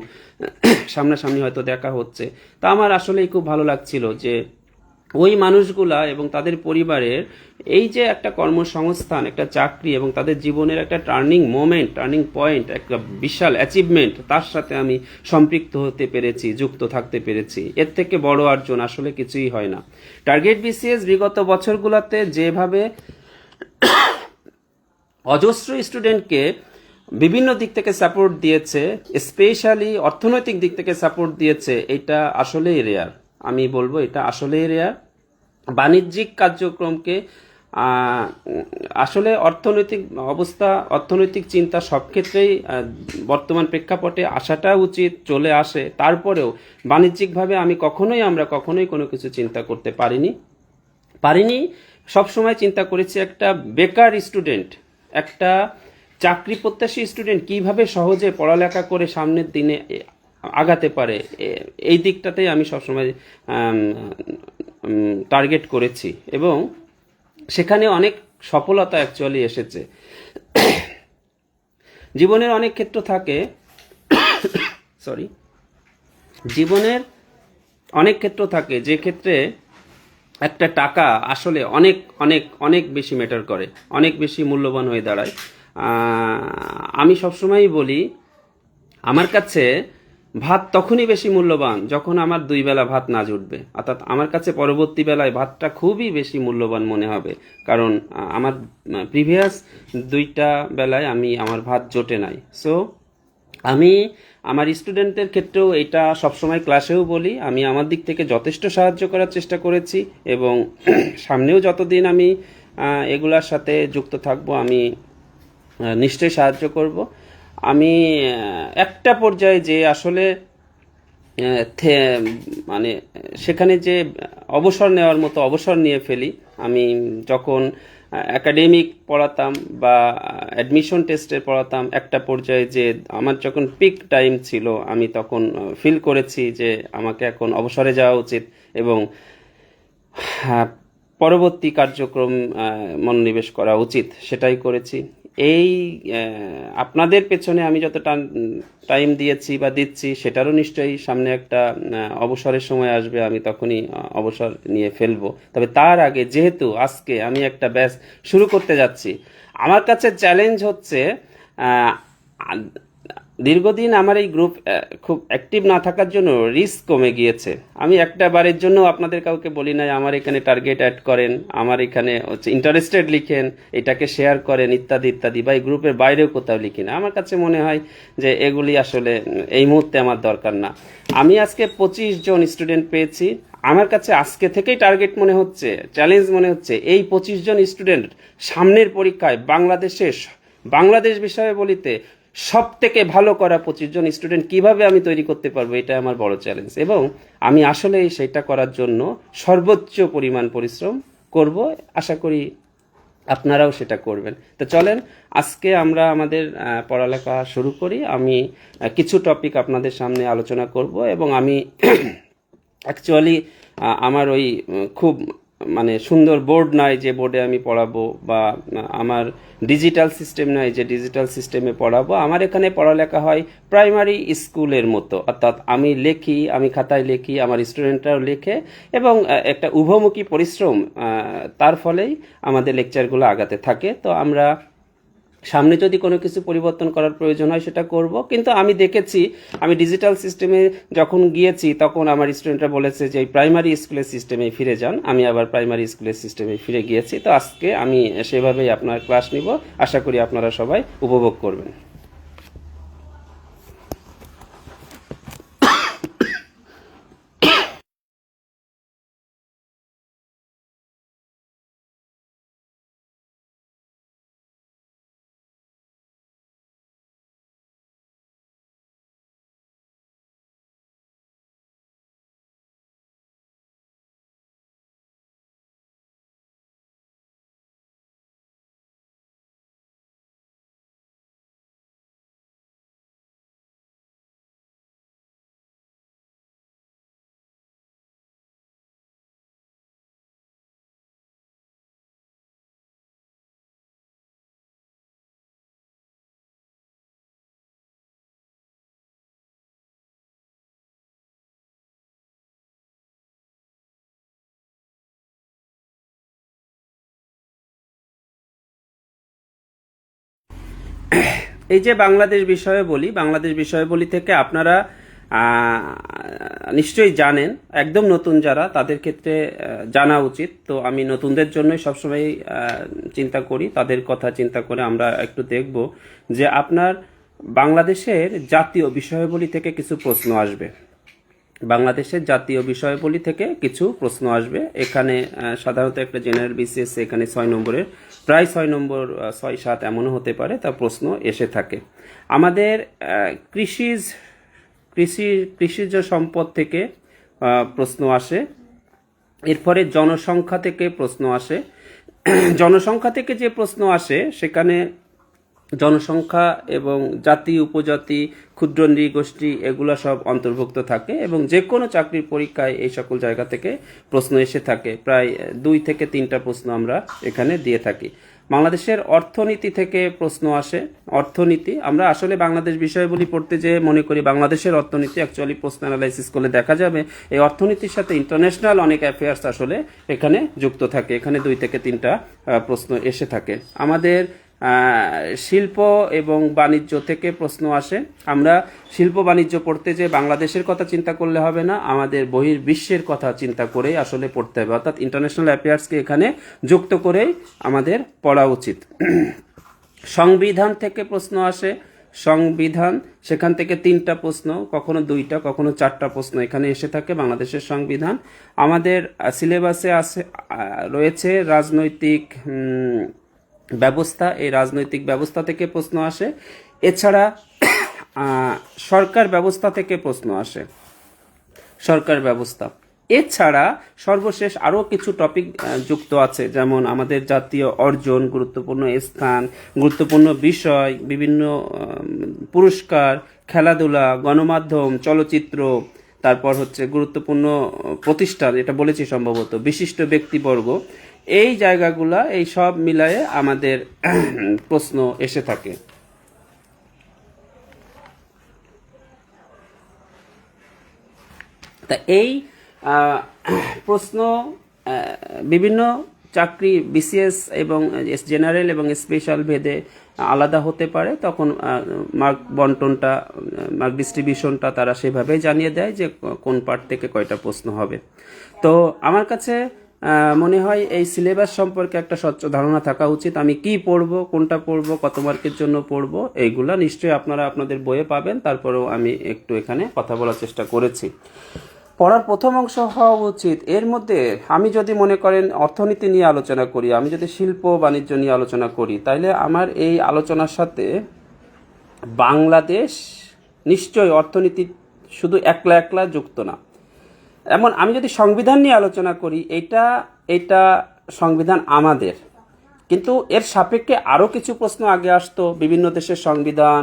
সামনাসামনি হয়তো দেখা হচ্ছে। তা আমার আসলেই খুব ভালো লাগছিল যে ওই মানুষগুলা এবং তাদের পরিবারের এই যে একটা কর্মসংস্থান, একটা চাকরি, এবং তাদের জীবনের একটা টার্নিং মোমেন্ট, টার্নিং পয়েন্ট, একটা বিশাল অ্যাচিভমেন্ট, তার সাথে আমি সম্পৃক্ত হতে পেরেছি, যুক্ত থাকতে পেরেছি। এর থেকে বড় অর্জন আসলে কিছুই হয় না। টার্গেট বিসিএস বিগত বছরগুলোতে যেভাবে অজস্র স্টুডেন্টকে বিভিন্ন দিক থেকে সাপোর্ট দিয়েছে, স্পেশালি অর্থনৈতিক দিক থেকে সাপোর্ট দিয়েছে, এটা আসলেই রেয়ার। আমি বলবো এটা আসলেই রেয়ার। বাণিজ্যিক কার্যক্রমকে আসলে অর্থনৈতিক অবস্থা, অর্থনৈতিক চিন্তা সব ক্ষেত্রেই বর্তমান প্রেক্ষাপটে আসাটা উচিত, চলে আসে। তারপরেও বাণিজ্যিকভাবে আমরা কখনোই কোনো কিছু চিন্তা করতে পারিনি। সবসময় চিন্তা করেছি একটা বেকার স্টুডেন্ট, একটা চাকরি প্রত্যাশী স্টুডেন্ট কিভাবে সহজে পড়ালেখা করে সামনের দিনে আগাতে পারে, এই দিকটাতেই আমি সবসময় টার্গেট করেছি, এবং সেখানে অনেক সফলতা অ্যাকচুয়ালি এসেছে। জীবনের অনেক ক্ষেত্র থাকে, জীবনের অনেক ক্ষেত্র থাকে যে ক্ষেত্রে একটা টাকা আসলে অনেক অনেক অনেক বেশি ম্যাটার করে, অনেক বেশি মূল্যবান হয়ে দাঁড়ায়। আমি সবসময়ই বলি, আমার কাছে ভাত তখনই বেশি মূল্যবান যখন আমার 2 বেলা ভাত না জুটবে, অর্থাৎ আমার কাছে পরবর্তী বেলায় ভাতটা খুবই বেশি মূল্যবান মনে হবে, কারণ আমার প্রিভিয়াস 2টা বেলায় আমার ভাত জোটে নাই। সো আমি আমার স্টুডেন্টদের ক্ষেত্রেও এটা সবসময় ক্লাসেও বলি, আমি আমার দিক থেকে যথেষ্ট সাহায্য করার চেষ্টা করেছি, এবং সামনেও যতদিন আমি এগুলার সাথে যুক্ত থাকবো আমি নিশ্চয়ই সাহায্য করব। আমি একটা পর্যায়ে যে আসলে মানে সেখানে যে অবসর নেওয়ার মতো অবসর নিয়ে ফেলি। আমি যখন একাডেমিক পড়াতাম বা অ্যাডমিশন টেস্টে পড়াতাম, একটা পর্যায়ে যে আমার যখন পিক টাইম ছিল, আমি তখন ফিল করেছি যে আমাকে এখন অবসরে যাওয়া উচিত, এবং পরবর্তী কার্যক্রম মনোনিবেশ করা উচিত, সেটাই করেছি। এই আপনাদের পেছনে আমি যত টাইম দিয়েছি বা দিচ্ছি, সেটারও নিশ্চয়ই সামনে একটা অবসরের সময় আসবে, আমি তখনই অবসর নিয়ে ফেলবো। তবে তার আগে যেহেতু আজকে আমি একটা ব্যাচ শুরু করতে যাচ্ছি, আমার কাছে চ্যালেঞ্জ হচ্ছে দীর্ঘদিন আমার এই গ্রুপ খুব অ্যাক্টিভ না থাকার জন্য রিস্ক কমে গিয়েছে। আমি একটা বারের জন্য আপনাদের কাউকে বলি নাই আমার এখানে টার্গেট অ্যাড করেন, আমার এখানে হচ্ছে ইন্টারেস্টেড লিখেন, এটাকে শেয়ার করেন ইত্যাদি ইত্যাদি, বা এই গ্রুপের বাইরেও কোথাও লিখি না। আমার কাছে মনে হয় যে এগুলি আসলে এই মুহূর্তে আমার দরকার না। আমি আজকে 25 জন স্টুডেন্ট পেয়েছি। আমার কাছে আজকে থেকেই টার্গেট মনে হচ্ছে, চ্যালেঞ্জ মনে হচ্ছে, এই 25 জন স্টুডেন্ট সামনের পরীক্ষায় বাংলাদেশ বিষয়ে বলিতে সব থেকে ভালো করা 25 জন স্টুডেন্ট কিভাবে আমি তৈরি করতে পারবো, এটা আমার বড় চ্যালেঞ্জ। এবং আমি আসলে সেটা করার জন্য সর্বোচ্চ পরিমাণ পরিশ্রম করব, আশা করি আপনারাও সেটা করবেন। তো চলেন আজকে আমরা আমাদের পড়ালেখা শুরু করি। আমি কিছু টপিক আপনাদের সামনে আলোচনা করব, এবং আমি অ্যাকচুয়ালি আমার ওই খুব মানে সুন্দর বোর্ড নাই যে বোর্ডে আমি পড়াবো, বা আমার ডিজিটাল সিস্টেম নাই যে ডিজিটাল সিস্টেমে পড়াবো। আমার এখানে পড়ালেখা হয় প্রাইমারি স্কুলের মতো, অর্থাৎ আমি লেখি, আমি খাতায় লেখি, আমার স্টুডেন্টরাও লেখে, এবং একটা উভমুখী পরিশ্রম, তার ফলেই আমাদের লেকচারগুলো আগাতে থাকে। তো আমরা সামনে যদি কোনো কিছু পরিবর্তন করার প্রয়োজন হয় সেটা করব। কিন্তু আমি দেখেছি, আমি ডিজিটাল সিস্টেমে যখন গিয়েছি তখন আমার স্টুডেন্টরা বলেছে যে এই প্রাইমারি স্কুলের সিস্টেমে ফিরে যান। আমি আবার প্রাইমারি স্কুলের সিস্টেমে ফিরে গিয়েছি। তো আজকে আমি সেভাবেই আপনার ক্লাস নিব, আশা করি আপনারা সবাই উপভোগ করবেন। এই যে বাংলাদেশ বিষয়ে বলি থেকে আপনারা নিশ্চয়ই জানেন, একদম নতুন যারা তাদের ক্ষেত্রে জানা উচিত। তো আমি নতুনদের জন্যই সবসময় চিন্তা করি, তাদের কথা চিন্তা করে আমরা একটু দেখব যে আপনার বাংলাদেশের জাতীয় বিষয়াবলী থেকে কিছু প্রশ্ন আসবে। বাংলাদেশের জাতীয় বিষয়াবলী থেকে কিছু প্রশ্ন আসবে। এখানে সাধারণত একটা জেনারেল বিসিএস, এখানে 6 নম্বরের, প্রায় 6 নম্বর, 6-7 এমনও হতে পারে, তা প্রশ্ন এসে থাকে। আমাদের কৃষিজ সম্পদ থেকে প্রশ্ন আসে। এরপরে জনসংখ্যা থেকে প্রশ্ন আসে। জনসংখ্যা থেকে যে প্রশ্ন আসে সেখানে জনসংখ্যা এবং জাতি, উপজাতি, ক্ষুদ্র নৃগোষ্ঠী এগুলো সব অন্তর্ভুক্ত থাকে, এবং যে কোনো চাকরির পরীক্ষায় এই সকল জায়গা থেকে প্রশ্ন এসে থাকে। প্রায় 2 থেকে 3টা প্রশ্ন আমরা এখানে দিয়ে থাকি। বাংলাদেশের অর্থনীতি থেকে প্রশ্ন আসে। অর্থনীতি আমরা আসলে বাংলাদেশ বিষয়গুলি পড়তে যে মনে করি বাংলাদেশের অর্থনীতি, অ্যাকচুয়ালি প্রশ্ন অ্যানালাইসিস করলে দেখা যাবে এই অর্থনীতির সাথে ইন্টারন্যাশনাল অনেক অ্যাফেয়ার্স আসলে এখানে যুক্ত থাকে। এখানে 2 থেকে 3টা প্রশ্ন এসে থাকে। আমাদের শিল্প এবং বাণিজ্য থেকে প্রশ্ন আসে। আমরা শিল্প বাণিজ্য পড়তে যে বাংলাদেশের কথা চিন্তা করলে হবে না, আমাদের বহির্বিশ্বের কথা চিন্তা করেই আসলে পড়তে হবে, অর্থাৎ ইন্টারন্যাশনাল অ্যাফেয়ার্সকে এখানে যুক্ত করেই আমাদের পড়া উচিত। সংবিধান থেকে প্রশ্ন আসে। সংবিধান, সেখান থেকে 3টা প্রশ্ন, কখনো 2টা, কখনো 4টা প্রশ্ন এখানে এসে থাকে বাংলাদেশের সংবিধান। আমাদের সিলেবাসে রয়েছে রাজনৈতিক ব্যবস্থা। এই রাজনৈতিক ব্যবস্থা থেকে প্রশ্ন আসে। এছাড়া সরকার ব্যবস্থা থেকে প্রশ্ন আসে। সরকার ব্যবস্থা এছাড়া সর্বশেষ আরও কিছু টপিক যুক্ত আছে, যেমন আমাদের জাতীয় অর্জন, গুরুত্বপূর্ণ স্থান, গুরুত্বপূর্ণ বিষয়, বিভিন্ন পুরস্কার, খেলাধুলা, গণমাধ্যম, চলচ্চিত্র, তারপর হচ্ছে গুরুত্বপূর্ণ প্রতিষ্ঠান, এটা বলেছি সম্ভবত, বিশিষ্ট ব্যক্তিবর্গ, এই জায়গাগুলা এই সব মিলায়ে আমাদের প্রশ্ন এসে থাকে। তা এই প্রশ্ন বিভিন্ন চাকরি বিসিএস এবং জেনারেল এবং স্পেশাল ভেদে আলাদা হতে পারে, তখন মার্ক বন্টনটা, মার্ক ডিস্ট্রিবিউশনটা তারা সেভাবেই জানিয়ে দেয় যে কোন পার্ট থেকে কয়টা প্রশ্ন হবে। তো আমার কাছে মনে হয় এই সিলেবাস সম্পর্কে একটা স্বচ্ছ ধারণা থাকা উচিত। আমি কি পড়ব, কোনটা পড়ব, কত মার্কের জন্য পড়ব, এইগুলা নিশ্চয়ই আপনারা আপনাদের বইয়ে পাবেন। তারপরেও আমি একটু এখানে কথা বলার চেষ্টা করেছি। পড়ার প্রথম অংশ হওয়া উচিত, এর মধ্যে আমি যদি মনে করেন অর্থনীতি নিয়ে আলোচনা করি, আমি যদি শিল্প বাণিজ্য নিয়ে আলোচনা করি, তাইলে আমার এই আলোচনার সাথে বাংলাদেশ নিশ্চয়ই অর্থনীতি শুধু একলা একলা যুক্ত না। এমন আমি যদি সংবিধান নিয়ে আলোচনা করি, এটা সংবিধান আমাদের, কিন্তু এর সাপেক্ষে আরও কিছু প্রশ্ন আগে আসতো। বিভিন্ন দেশের সংবিধান,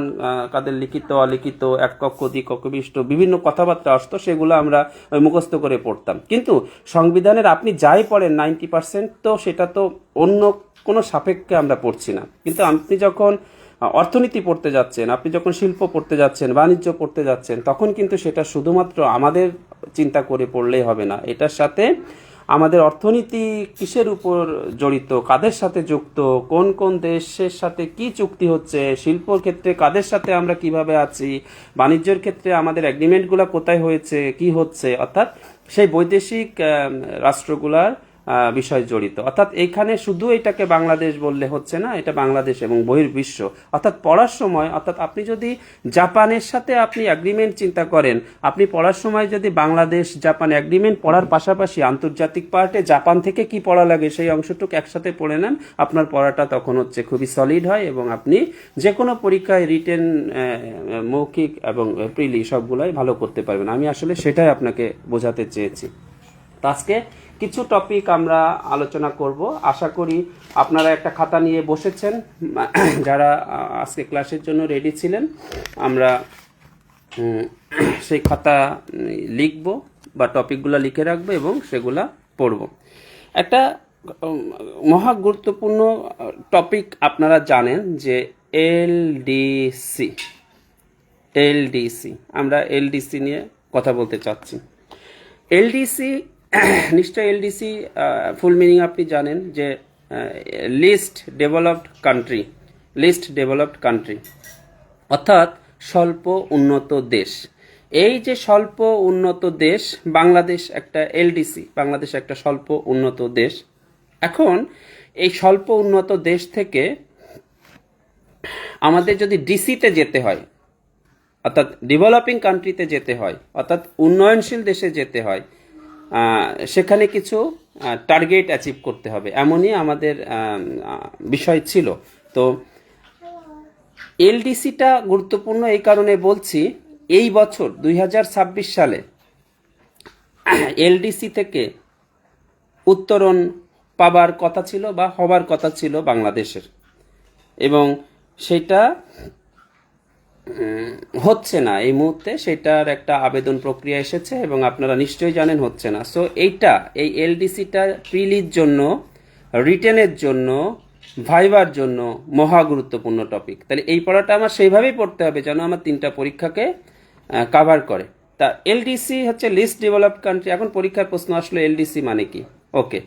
কাদের লিখিত অলিখিত, এক কক্ষ দ্বিকক্ষ বিশিষ্ট বিভিন্ন কথাবার্তা আসতো, সেগুলো আমরা মুখস্থ করে পড়তাম। কিন্তু সংবিধানের আপনি যাই পড়েন 90% তো সেটা তো অন্য কোনো সাপেক্ষে আমরা পড়ছি না। কিন্তু আপনি যখন অর্থনীতি পড়তে যাচ্ছেন, আপনি যখন শিল্প পড়তে যাচ্ছেন, বাণিজ্য পড়তে যাচ্ছেন, তখন কিন্তু সেটা শুধুমাত্র আমাদের চিন্তা করে পড়লেই হবে না। এটার সাথে আমাদের অর্থনীতি কিসের উপর জড়িত, কাদের সাথে যুক্ত, কোন কোন দেশের সাথে কি চুক্তি হচ্ছে, শিল্পর ক্ষেত্রে কাদের সাথে আমরা কিভাবে আছি, বাণিজ্যের ক্ষেত্রে আমাদের এগ্রিমেন্টগুলো কোথায় হয়েছে, কি হচ্ছে, অর্থাৎ সেই বৈদেশিক রাষ্ট্রগুলার বিষয় জড়িত। অর্থাৎ এইখানে শুধু এটাকে বাংলাদেশ বললে হচ্ছে না, এটা বাংলাদেশ এবং বহির্বিশ্ব। অর্থাৎ পড়ার সময়, অর্থাৎ আপনি যদি জাপানের সাথে আপনি অ্যাগ্রিমেন্ট চিন্তা করেন, আপনি পড়ার সময় যদি বাংলাদেশ জাপান অ্যাগ্রিমেন্ট পড়ার পাশাপাশি আন্তর্জাতিক পার্টে জাপান থেকে কি পড়া লাগে সেই অংশটুকু একসাথে পড়ে নেন, আপনার পড়াটা তখন হচ্ছে খুবই সলিড হয় এবং আপনি যে কোনো পরীক্ষায় রিটেন, মৌখিক এবং প্রিলি সবগুলোই ভালো করতে পারবেন। আমি আসলে সেটাই আপনাকে বোঝাতে চেয়েছি। তো আজকে কিছু টপিক আমরা আলোচনা করব। আশা করি আপনারা একটা খাতা নিয়ে বসেছেন, যারা আজকে ক্লাসের জন্য রেডি ছিলেন। আমরা সেই খাতা লিখব বা টপিকগুলো লিখে রাখবো এবং সেগুলা পড়ব। একটা মহা গুরুত্বপূর্ণ টপিক আপনারা জানেন যে এলডিসি। আমরা এলডিসি নিয়ে কথা বলতে চাচ্ছি। এলডিসি, নিশ্চয় এলডিসি ফুল মিনিং আপনি জানেন যে লিস্ট ডেভেলপড কান্ট্রি, অর্থাৎ স্বল্প উন্নত দেশ। এই যে স্বল্প উন্নত দেশ, বাংলাদেশ একটা এলডিসি, বাংলাদেশ একটা স্বল্প উন্নত দেশ। এখন এই স্বল্প উন্নত দেশ থেকে আমাদের যদি ডিসিতে যেতে হয়, অর্থাৎ ডেভেলপিং কান্ট্রিতে যেতে হয়, অর্থাৎ উন্নয়নশীল দেশে যেতে হয়, সেখানে কিছু টার্গেট অ্যাচিভ করতে হবে, এমনই আমাদের বিষয় ছিল। তো এলডিসিটা গুরুত্বপূর্ণ এই কারণে বলছি, এই বছর 2026 সালে এলডিসি থেকে উত্তরণ পাবার কথা ছিল বা হবার কথা ছিল বাংলাদেশের, এবং সেটা হচ্ছে না এই মুহূর্তে। সেটার একটা আবেদন প্রক্রিয়া এসেছে এবং আপনারা নিশ্চয়ই জানেন হচ্ছে না। সো এই এলডিসিটা প্রিলির জন্য, রিটেনের জন্য, ভাইবার জন্য মহা গুরুত্বপূর্ণ টপিক। তাহলে এই পড়াটা আমার সেইভাবেই পড়তে হবে যেন আমার 3টা পরীক্ষাকে কাভার করে। তা এলডিসি হচ্ছে লিস্ট ডেভেলপড কান্ট্রি। এখন পরীক্ষার প্রশ্ন আসলো এলডিসি মানে কি? ওকে,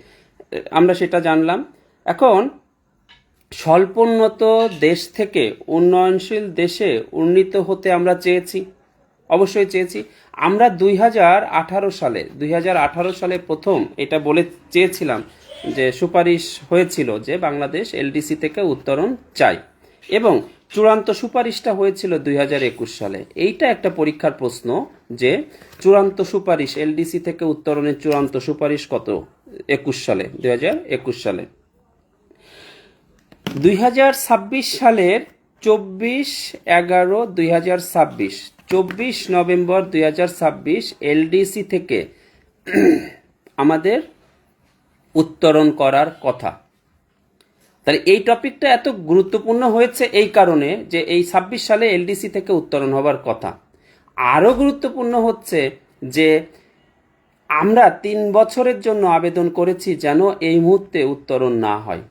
আমরা সেটা জানলাম। এখন স্বল্পোন্নত দেশ থেকে উন্নয়নশীল দেশে উন্নীত হতে আমরা চেয়েছি, অবশ্যই চেয়েছি। আমরা 2018 সালে প্রথম এটা বলে চেয়েছিলাম যে সুপারিশ হয়েছিল যে বাংলাদেশ এলডিসি থেকে উত্তরণ চাই, এবং চূড়ান্ত সুপারিশটা হয়েছিল 2021 সালে। এইটা একটা পরীক্ষার প্রশ্ন যে চূড়ান্ত সুপারিশ এলডিসি থেকে উত্তরণের চূড়ান্ত সুপারিশ কত? 2021 সালে। 2026 সালের 24 নভেম্বর 2026 এলডিসি থেকে আমাদের উত্তরণ করার কথা। তাহলে এই টপিকটা এত গুরুত্বপূর্ণ হয়েছে এই কারণে যে এই 26 সালে এলডিসি থেকে উত্তরণ হবার কথা। আরও গুরুত্বপূর্ণ হচ্ছে যে আমরা 3 বছরের জন্য আবেদন করেছি যেন এই মুহূর্তে উত্তরণ না হয়।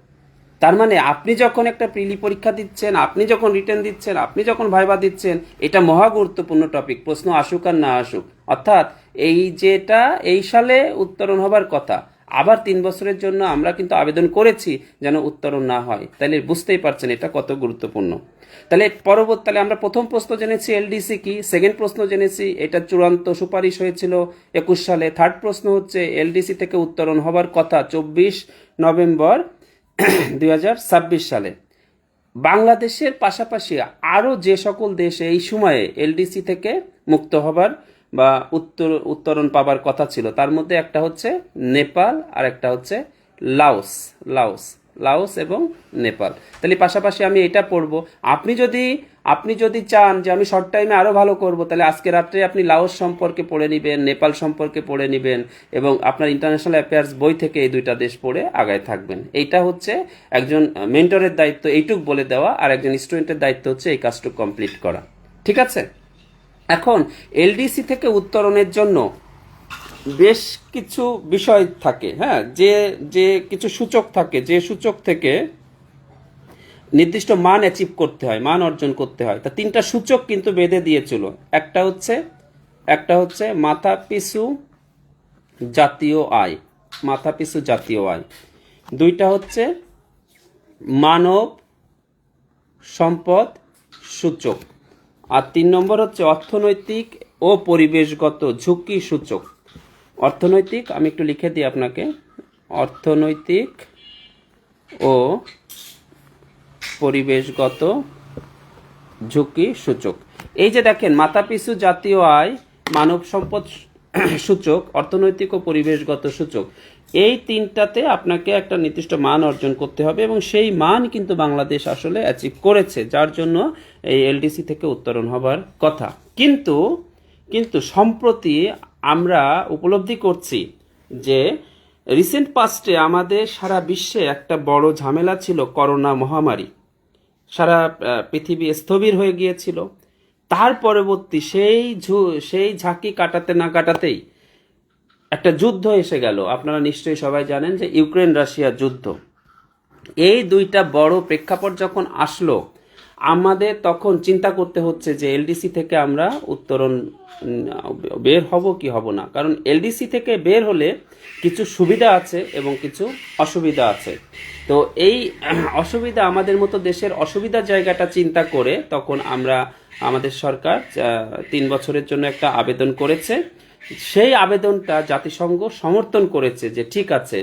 তার মানে আপনি যখন একটা প্রিলি পরীক্ষা দিচ্ছেন, আপনি যখন রিটেন দিচ্ছেন, আপনি যখন ভাইবা দিচ্ছেন, এটা মহা গুরুত্বপূর্ণ টপিক, প্রশ্ন আসুক আর না আসুক, অর্থাৎ এই যেটা এই সালে উত্তরণ হবার কথা, আবার 3 বছরের জন্য আমরা কিন্তু আবেদন করেছি যেন উত্তরণ না হয়। তাহলে বুঝতেই পারছেন এটা কত গুরুত্বপূর্ণ। তাহলে পরবর্তীকালে আমরা প্রথম প্রশ্ন জেনেছি এলডিসি কি, সেকেন্ড প্রশ্ন জেনেছি এটা চূড়ান্ত সুপারিশ হয়েছিল 21 সালে, থার্ড প্রশ্ন হচ্ছে এলডিসি থেকে উত্তরণ হবার কথা 24 নভেম্বর 2026 সালে। বাংলাদেশের পাশাপাশি আরও যে সকল দেশ এই সময়ে এলডিসি থেকে মুক্ত হবার বা উত্তরণ পাবার কথা ছিল, তার মধ্যে একটা হচ্ছে নেপাল আর একটা হচ্ছে লাওস লাওস লাওস এবং নেপাল। তাহলে পাশাপাশি আমি এটা পড়ব। আপনি যদি চান যে আমি শর্ট টাইমে আরও ভালো করব, তাহলে আজকে রাত্রে আপনি লাওস সম্পর্কে পড়ে নেবেন, নেপাল সম্পর্কে পড়ে নেবেন এবং আপনার ইন্টারন্যাশনাল অ্যাফেয়ার্স বই থেকে এই দুইটা দেশ পড়ে আগায় থাকবেন। এইটা হচ্ছে একজন মেন্টরের দায়িত্ব, এইটুক বলে দেওয়া, আর একজন স্টুডেন্টের দায়িত্ব হচ্ছে এই কাজটুকু কমপ্লিট করা। ঠিক আছে? এখন এলডিসি থেকে উত্তরণের জন্য বেশ কিছু বিষয় থাকে, হ্যাঁ, যে যে কিছু সূচক থাকে, যে সূচক থেকে নির্দিষ্ট মান অ্যাচিভ করতে হয়, মান অর্জন করতে হয়। তা 3টা সূচক কিন্তু বেঁধে দিয়েছিল। একটা হচ্ছে মাথাপিছু জাতীয় আয়, মাথাপিছু জাতীয় আয়। 2টা হচ্ছে মানব সম্পদ সূচক, আর 3 নম্বর হচ্ছে অর্থনৈতিক ও পরিবেশগত ঝুঁকি সূচক। অর্থনৈতিক, আমি একটু লিখে দিই আপনাকে, অর্থনৈতিক ও পরিবেশগত ঝুঁকি সূচক। এই যে দেখেন, মাথাপিছু জাতীয় আয়, মানব সম্পদ সূচক, অর্থনৈতিক ও পরিবেশগত সূচক, এই 3টাতে আপনাকে একটা নির্দিষ্ট মান অর্জন করতে হবে এবং সেই মান কিন্তু বাংলাদেশ আসলে অ্যাচিভ করেছে, যার জন্য এই এলডিসি থেকে উত্তরণ হবার কথা। কিন্তু সম্প্রতি আমরা উপলব্ধি করছি যে রিসেন্ট পাস্টে আমাদের সারা বিশ্বে একটা বড় ঝামেলা ছিল করোনা মহামারী। সারা পৃথিবী স্থবির হয়ে গিয়েছিল। তার পরবর্তী সেই ঝাঁকি কাটাতে না কাটাতেই একটা যুদ্ধ এসে গেল। আপনারা নিশ্চয়ই সবাই জানেন যে ইউক্রেন রাশিয়া যুদ্ধ। এই দুইটা বড় প্রেক্ষাপট যখন আসলো, আমাদের তখন চিন্তা করতে হচ্ছে যে এলডিসি থেকে আমরা উত্তরণ বের হব কি হব না। কারণ এলডিসি থেকে বের হলে কিছু সুবিধা আছে এবং কিছু অসুবিধা আছে। তো এই অসুবিধা, আমাদের মতো দেশের অসুবিধার জায়গাটা চিন্তা করে তখন আমাদের সরকার 3 বছরের জন্য একটা আবেদন করেছে। সেই আবেদনটা জাতিসংঘ সমর্থন করেছে, যে ঠিক আছে,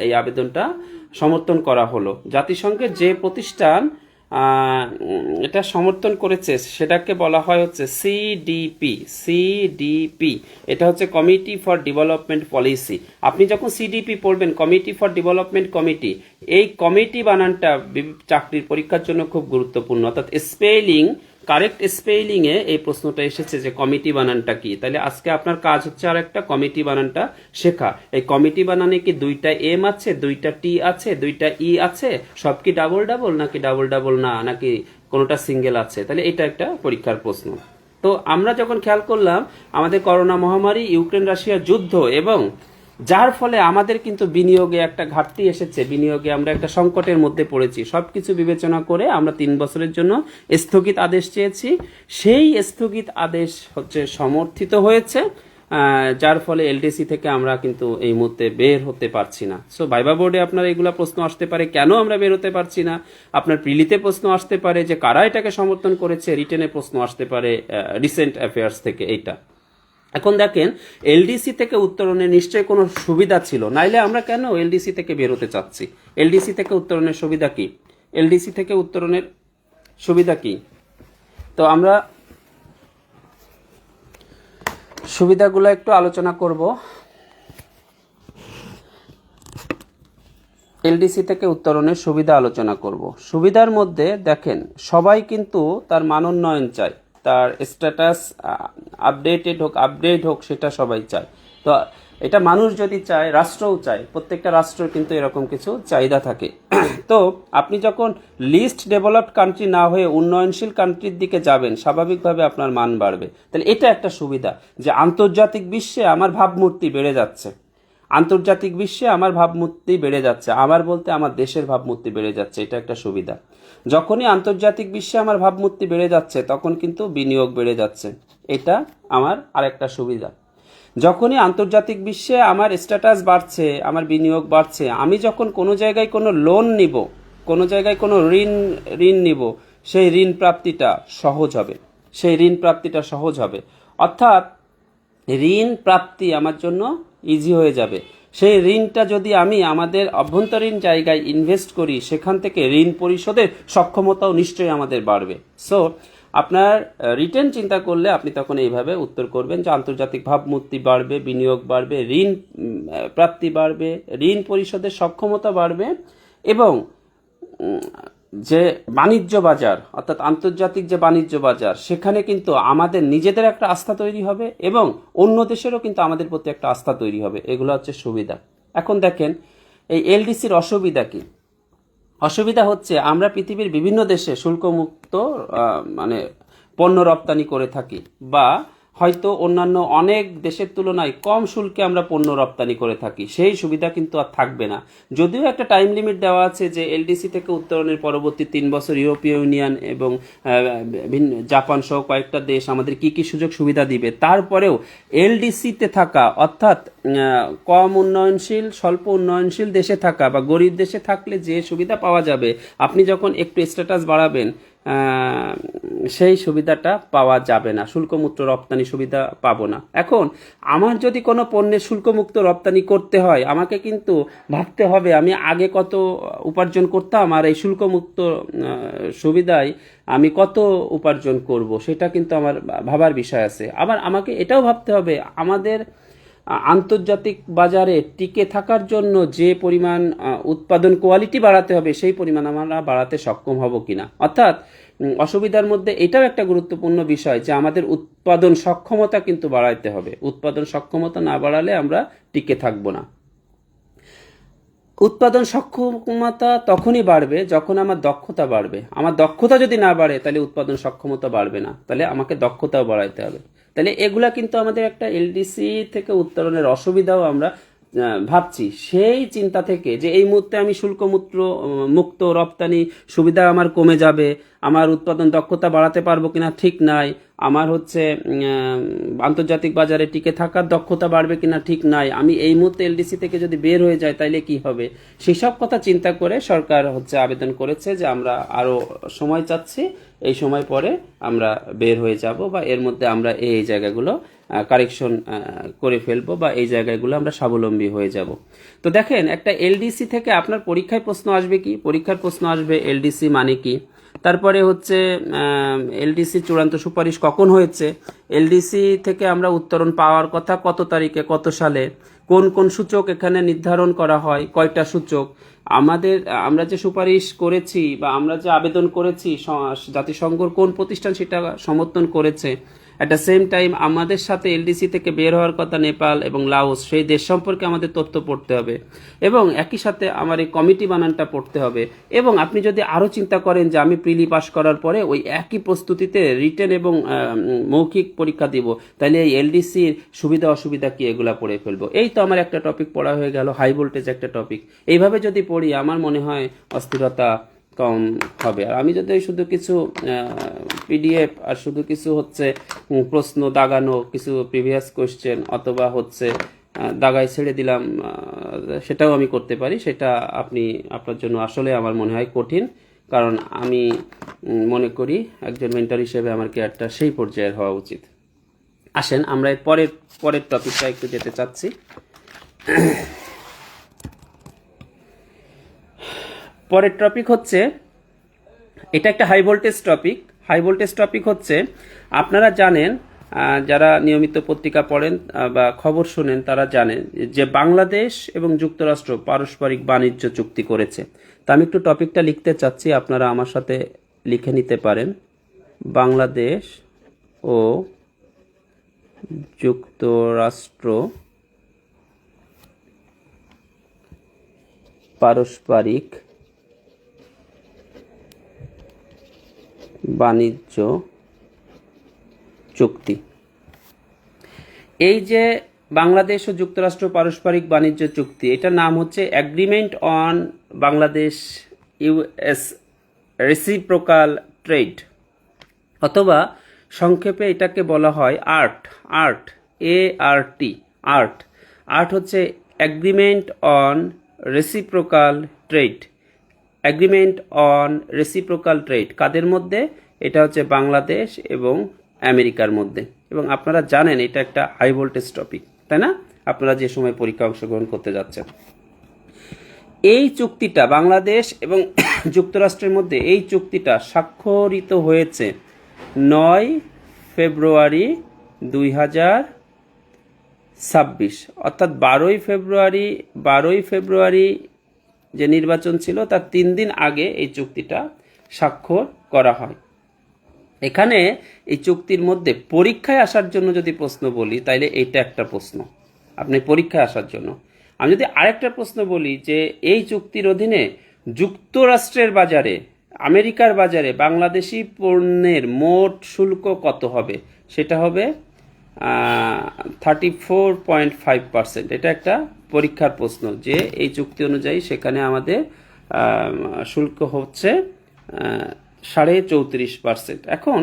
এই আবেদনটা সমর্থন করা হলো। জাতিসংঘের যে প্রতিষ্ঠান এটা সমর্থন করেছে সেটাকে বলা হয় হচ্ছে সিডিপি। এটা হচ্ছে কমিটি ফর ডেভেলপমেন্ট পলিসি। আপনি যখন সিডিপি পড়বেন, কমিটি ফর ডেভেলপমেন্ট কমিটি, এই কমিটি বানানটা চাকরির পরীক্ষার জন্য খুব গুরুত্বপূর্ণ। অর্থাৎ কারেক্ট স্পেলিংয়ে এই প্রশ্নটা এসেছে যে কমিটি বানানটা কি। তাহলে আজকে আপনার কাজ হচ্ছে আর একটা কমিটি বানানটা শেখা। এই কমিটি বানানে কি 2টা এম আছে, 2টা টি আছে, 2টা ই আছে, সব কি ডাবল ডাবল নাকি ডাবল ডাবল না, নাকি কোনোটা সিঙ্গেল আছে? তাহলে এটা একটা পরীক্ষার প্রশ্ন। তো আমরা যখন খেয়াল করলাম আমাদের করোনা মহামারী, ইউক্রেন রাশিয়া যুদ্ধ, এবং যার ফলে আমাদের কিন্তু বিনিয়োগে একটা ঘাটতি এসেছে, বিনিয়োগে আমরা একটা সংকটের মধ্যে পড়েছি। সবকিছু বিবেচনা করে আমরা 3 বছরের জন্য স্থগিত আদেশ চেয়েছি। সেই স্থগিত আদেশ হচ্ছে সমর্থিত হয়েছে, যার ফলে এলডিসি থেকে আমরা কিন্তু এই মুহূর্তে বের হতে পারছি না। সো ভাইবা বোর্ডে আপনার এগুলা প্রশ্ন আসতে পারে, কেন আমরা বের হতে পারছি না। আপনার প্রিলিতে প্রশ্ন আসতে পারে যে কারা এটাকে সমর্থন করেছে, রিটেনে প্রশ্ন আসতে পারে রিসেন্ট অ্যাফেয়ার্স থেকে। এইটা এখন দেখেন, এলডিসি থেকে উত্তরণের নিশ্চয়ই কোনো সুবিধা ছিল, নাইলে আমরা কেন এলডিসি থেকে বেরোতে চাচ্ছি? এলডিসি থেকে উত্তরণের সুবিধা কি? এলডিসি থেকে উত্তরণের সুবিধা কি? তো আমরা সুবিধাগুলো একটু আলোচনা করব। এলডিসি থেকে উত্তরণের সুবিধা আলোচনা করব। সুবিধার মধ্যে দেখেন, সবাই কিন্তু তার মানোন্নয়ন চায়, তার স্ট্যাটাস আপডেট হোক সেটা সবাই চায়। তো এটা মানুষ যদি চায়, রাষ্ট্রও চায়, প্রত্যেকটা রাষ্ট্রের কিন্তু এরকম কিছু চাহিদা থাকে। তো আপনি যখন লিস্ট ডেভেলপড কান্ট্রি না হয়ে উন্নয়নশীল কান্ট্রির দিকে যাবেন, স্বাভাবিকভাবে আপনার মান বাড়বে। তাহলে এটা একটা সুবিধা যে আন্তর্জাতিক বিশ্বে আমার ভাবমূর্তি বেড়ে যাচ্ছে, আন্তর্জাতিক বিশ্বে আমার ভাবমূর্তি বেড়ে যাচ্ছে, আমার বলতে আমার দেশের ভাবমূর্তি বেড়ে যাচ্ছে, এটা একটা সুবিধা। যখনই আন্তর্জাতিক বিশ্বে আমার ভাবমূর্তি বেড়ে যাচ্ছে তখন কিন্তু বিনিয়োগ বেড়ে যাচ্ছে, এটা আমার আরেকটা সুবিধা। যখনই আন্তর্জাতিক বিশ্বে আমার স্ট্যাটাস বাড়ছে, আমার বিনিয়োগ বাড়ছে, আমি যখন কোনো জায়গায় কোনো লোন নিব, কোনো জায়গায় কোনো ঋণ নিব, সেই ঋণ প্রাপ্তিটা সহজ হবে, সেই ঋণ প্রাপ্তিটা সহজ হবে, অর্থাৎ ঋণ প্রাপ্তি আমার জন্য ইজি হয়ে যাবে। সেই ঋণটা যদি আমি আমাদের অভ্যন্তরীণ জায়গায় ইনভেস্ট করি, সেখান থেকে ঋণ পরিশোধের সক্ষমতাও নিশ্চয়ই আমাদের বাড়বে। সো আপনার রিটার্ন চিন্তা করলে আপনি তখন এইভাবে উত্তর করবেন যে আন্তর্জাতিক ভাবমূর্তি বাড়বে, বিনিয়োগ বাড়বে, ঋণ প্রাপ্তি বাড়বে, ঋণ পরিশোধের সক্ষমতা বাড়বে, এবং যে বাণিজ্য বাজার অর্থাৎ আন্তর্জাতিক যে বাণিজ্য বাজার, সেখানে কিন্তু আমাদের নিজেদের একটা আস্থা তৈরি হবে এবং অন্য দেশেরও কিন্তু আমাদের প্রতি একটা আস্থা তৈরি হবে। এগুলো হচ্ছে সুবিধা। এখন দেখেন এই এলডিসির অসুবিধা কি? অসুবিধা হচ্ছে আমরা পৃথিবীর বিভিন্ন দেশে শুল্কমুক্ত মানে পণ্য রপ্তানি করে থাকি, বা হয়তো অন্যান্য অনেক দেশের তুলনায় কম শুল্কে আমরা পণ্য রপ্তানি করে থাকি। সেই সুবিধা কিন্তু আর থাকবে না। যদিও একটা টাইম লিমিট দেওয়া আছে যে এলডিসি থেকে উত্তরণের পরবর্তী 3 বছর ইউরোপীয় ইউনিয়ন এবং জাপান সহ কয়েকটা দেশ আমাদের কি কি সুযোগ সুবিধা দিবে, তারপরেও এলডিসিতে থাকা অর্থাৎ কম উন্নয়নশীল, স্বল্প উন্নয়নশীল দেশে থাকা বা গরিব দেশে থাকলে যে সুবিধা পাওয়া যাবে, আপনি যখন একটু স্ট্যাটাস বাড়াবেন সেই সুবিধাটা পাওয়া যাবে না, শুল্কমুক্ত রপ্তানি সুবিধা পাবো না। এখন আমার যদি কোনো পণ্যের শুল্কমুক্ত রপ্তানি করতে হয়, আমাকে কিন্তু ভাবতে হবে আমি আগে কত উপার্জন করতাম আর এই শুল্কমুক্ত সুবিধায় আমি কত উপার্জন করব, সেটা কিন্তু আমার ভাবার বিষয় আছে। আবার আমাকে এটাও ভাবতে হবে আমাদের আন্তর্জাতিক বাজারে টিকে থাকার জন্য যে পরিমাণ উৎপাদন কোয়ালিটি বাড়াতে হবে, সেই পরিমাণ আমরা বাড়াতে সক্ষম হব কিনা। অর্থাৎ অসুবিধার মধ্যে এটাও একটা গুরুত্বপূর্ণ বিষয় যে আমাদের উৎপাদন সক্ষমতা কিন্তু বাড়াইতে হবে। উৎপাদন সক্ষমতা না বাড়ালে আমরা টিকে থাকবো না। উৎপাদন সক্ষমতা তখনই বাড়বে যখন আমার দক্ষতা বাড়বে। আমার দক্ষতা যদি না বাড়ে তাহলে উৎপাদন সক্ষমতা বাড়বে না, তাহলে আমাকে দক্ষতাও বাড়াইতে হবে। তাহলে এগুলা কিন্তু আমাদের একটা এলডিসি থেকে উত্তরণের অসুবিধাও আমরা ভাবছি সেই চিন্তা থেকে যে এই মুহূর্তে আমি মুক্ত রপ্তানি সুবিধা আমার কমে যাবে, আমার উৎপাদন দক্ষতা বাড়াতে পারবো কিনা ঠিক নাই, আমার হচ্ছে আন্তর্জাতিক বাজারে টিকে থাকার দক্ষতা বাড়বে কিনা ঠিক নাই, আমি এই মুহূর্তে এলডিসি থেকে যদি বের হয়ে যাই তাইলে কি হবে, সেই সব কথা চিন্তা করে সরকার হচ্ছে আবেদন করেছে যে আমরা আরো সময় চাচ্ছি, এই সময় পরে আমরা বের হয়ে যাব বা এর মধ্যে আমরা এই জায়গাগুলো কারেকশন করে ফেলবো বা এই জায়গাগুলো আমরা স্বাবলম্বী হয়ে যাব। তো দেখেন একটা এলডিসি থেকে আপনার পরীক্ষায় প্রশ্ন আসবে কি? পরীক্ষার প্রশ্ন আসবে এলডিসি মানে কি, তারপরে হচ্ছে এলডিসি চূড়ান্ত সুপারিশ কখন হয়েছে, এলডিসি থেকে আমরা উত্তরণ পাওয়ার কথা কত তারিখে কত সালে, কোন কোন সূচক এখানে নির্ধারণ করা হয়, কয়টা সূচক, আমরা যে সুপারিশ করেছি বা আমরা যে আবেদন করেছি জাতিসংঘর কোন প্রতিষ্ঠান সেটা সমর্থন করেছে, অ্যাট দ্য সেম টাইম আমাদের সাথে এলডিসি থেকে বের হওয়ার কথা নেপাল এবং লাওস, সেই দেশ সম্পর্কে আমাদের তথ্য পড়তে হবে এবং একই সাথে আমার এই কমিটি বানানটা পড়তে হবে। এবং আপনি যদি আরও চিন্তা করেন যে আমি প্রিলি পাস করার পরে ওই একই প্রস্তুতিতে রিটেন এবং মৌখিক পরীক্ষা দিব, তাহলে এই এলডিসির সুবিধা অসুবিধা কি এগুলা পড়ে ফেলবো। এই তো আমার একটা টপিক পড়া হয়ে গেল, হাই ভোল্টেজ একটা টপিক। এইভাবে যদি পড়ি আমার মনে হয় অস্থিরতা কম হবে। আর আমি যদি শুধু কিছু পিডিএফ আর শুধু কিছু হচ্ছে প্রশ্ন দাগানো কিছু প্রিভিয়াস কোশ্চেন অথবা হচ্ছে দাগায় ছেড়ে দিলাম, সেটাও আমি করতে পারি, সেটা আপনার জন্য আসলে আমার মনে হয় কঠিন, কারণ আমি মনে করি একজন মেন্টর হিসেবে আমার কেয়ারটা সেই পর্যায়ের হওয়া উচিত। আসেন আমরা পরের টপিকটা একটু যেতে চাচ্ছি। পরের টপিক হচ্ছে, এটা একটা high voltage topic. High voltage topic হচ্ছে, আপনারা জানেন, যারা নিয়মিত পত্রিকা পড়েন বা খবর শুনেন তারা জানেন যে বাংলাদেশ এবং যুক্তরাষ্ট্র পারস্পরিক বাণিজ্য চুক্তি করেছে। তা আমি একটু টপিকটা লিখতে চাচ্ছি, আপনারা আমার সাথে লিখে নিতে পারেন। বাংলাদেশ ও যুক্তরাষ্ট্র পারস্পরিক বাণিজ্য চুক্তি। এই যে বাংলাদেশ ও যুক্তরাষ্ট্র পারস্পরিক বাণিজ্য চুক্তি, এটার নাম হচ্ছে agreement on Bangladesh US reciprocal trade, অথবা সংক্ষেপে এটাকে বলা হয় আর্ট ART। আর্ট হচ্ছে agreement on reciprocal trade. Agreement on reciprocal trade কাদের মধ্যে? এটা হচ্ছে বাংলাদেশ এবং আমেরিকার মধ্যে। এবং আপনারা জানেন এটা একটা হাই ভোল্টেজ টপিক, তাই না? আপনারা যে সময় পরীক্ষা অংশগ্রহণ করতে যাচ্ছেন, এই চুক্তিটা বাংলাদেশ এবং যুক্তরাষ্ট্রের মধ্যে এই চুক্তিটা স্বাক্ষরিত হয়েছে 9 ফেব্রুয়ারি 2026, অর্থাৎ 12ই ফেব্রুয়ারি যে নির্বাচন ছিল তার 3 দিন আগে এই চুক্তিটা স্বাক্ষর করা হয়। এখানে এই চুক্তির মধ্যে পরীক্ষায় আসার জন্য যদি প্রশ্ন বলি, তাইলে এইটা একটা প্রশ্ন আপনি পরীক্ষায় আসার জন্য। আমি যদি আরেকটা প্রশ্ন বলি যে এই চুক্তির অধীনে যুক্তরাষ্ট্রের বাজারে, আমেরিকার বাজারে বাংলাদেশি পণ্যের মোট শুল্ক কত হবে, সেটা হবে 34.5%। এটা একটা পরীক্ষার প্রশ্ন যে এই চুক্তি অনুযায়ী সেখানে আমাদের শুল্ক হচ্ছে 34.5%। এখন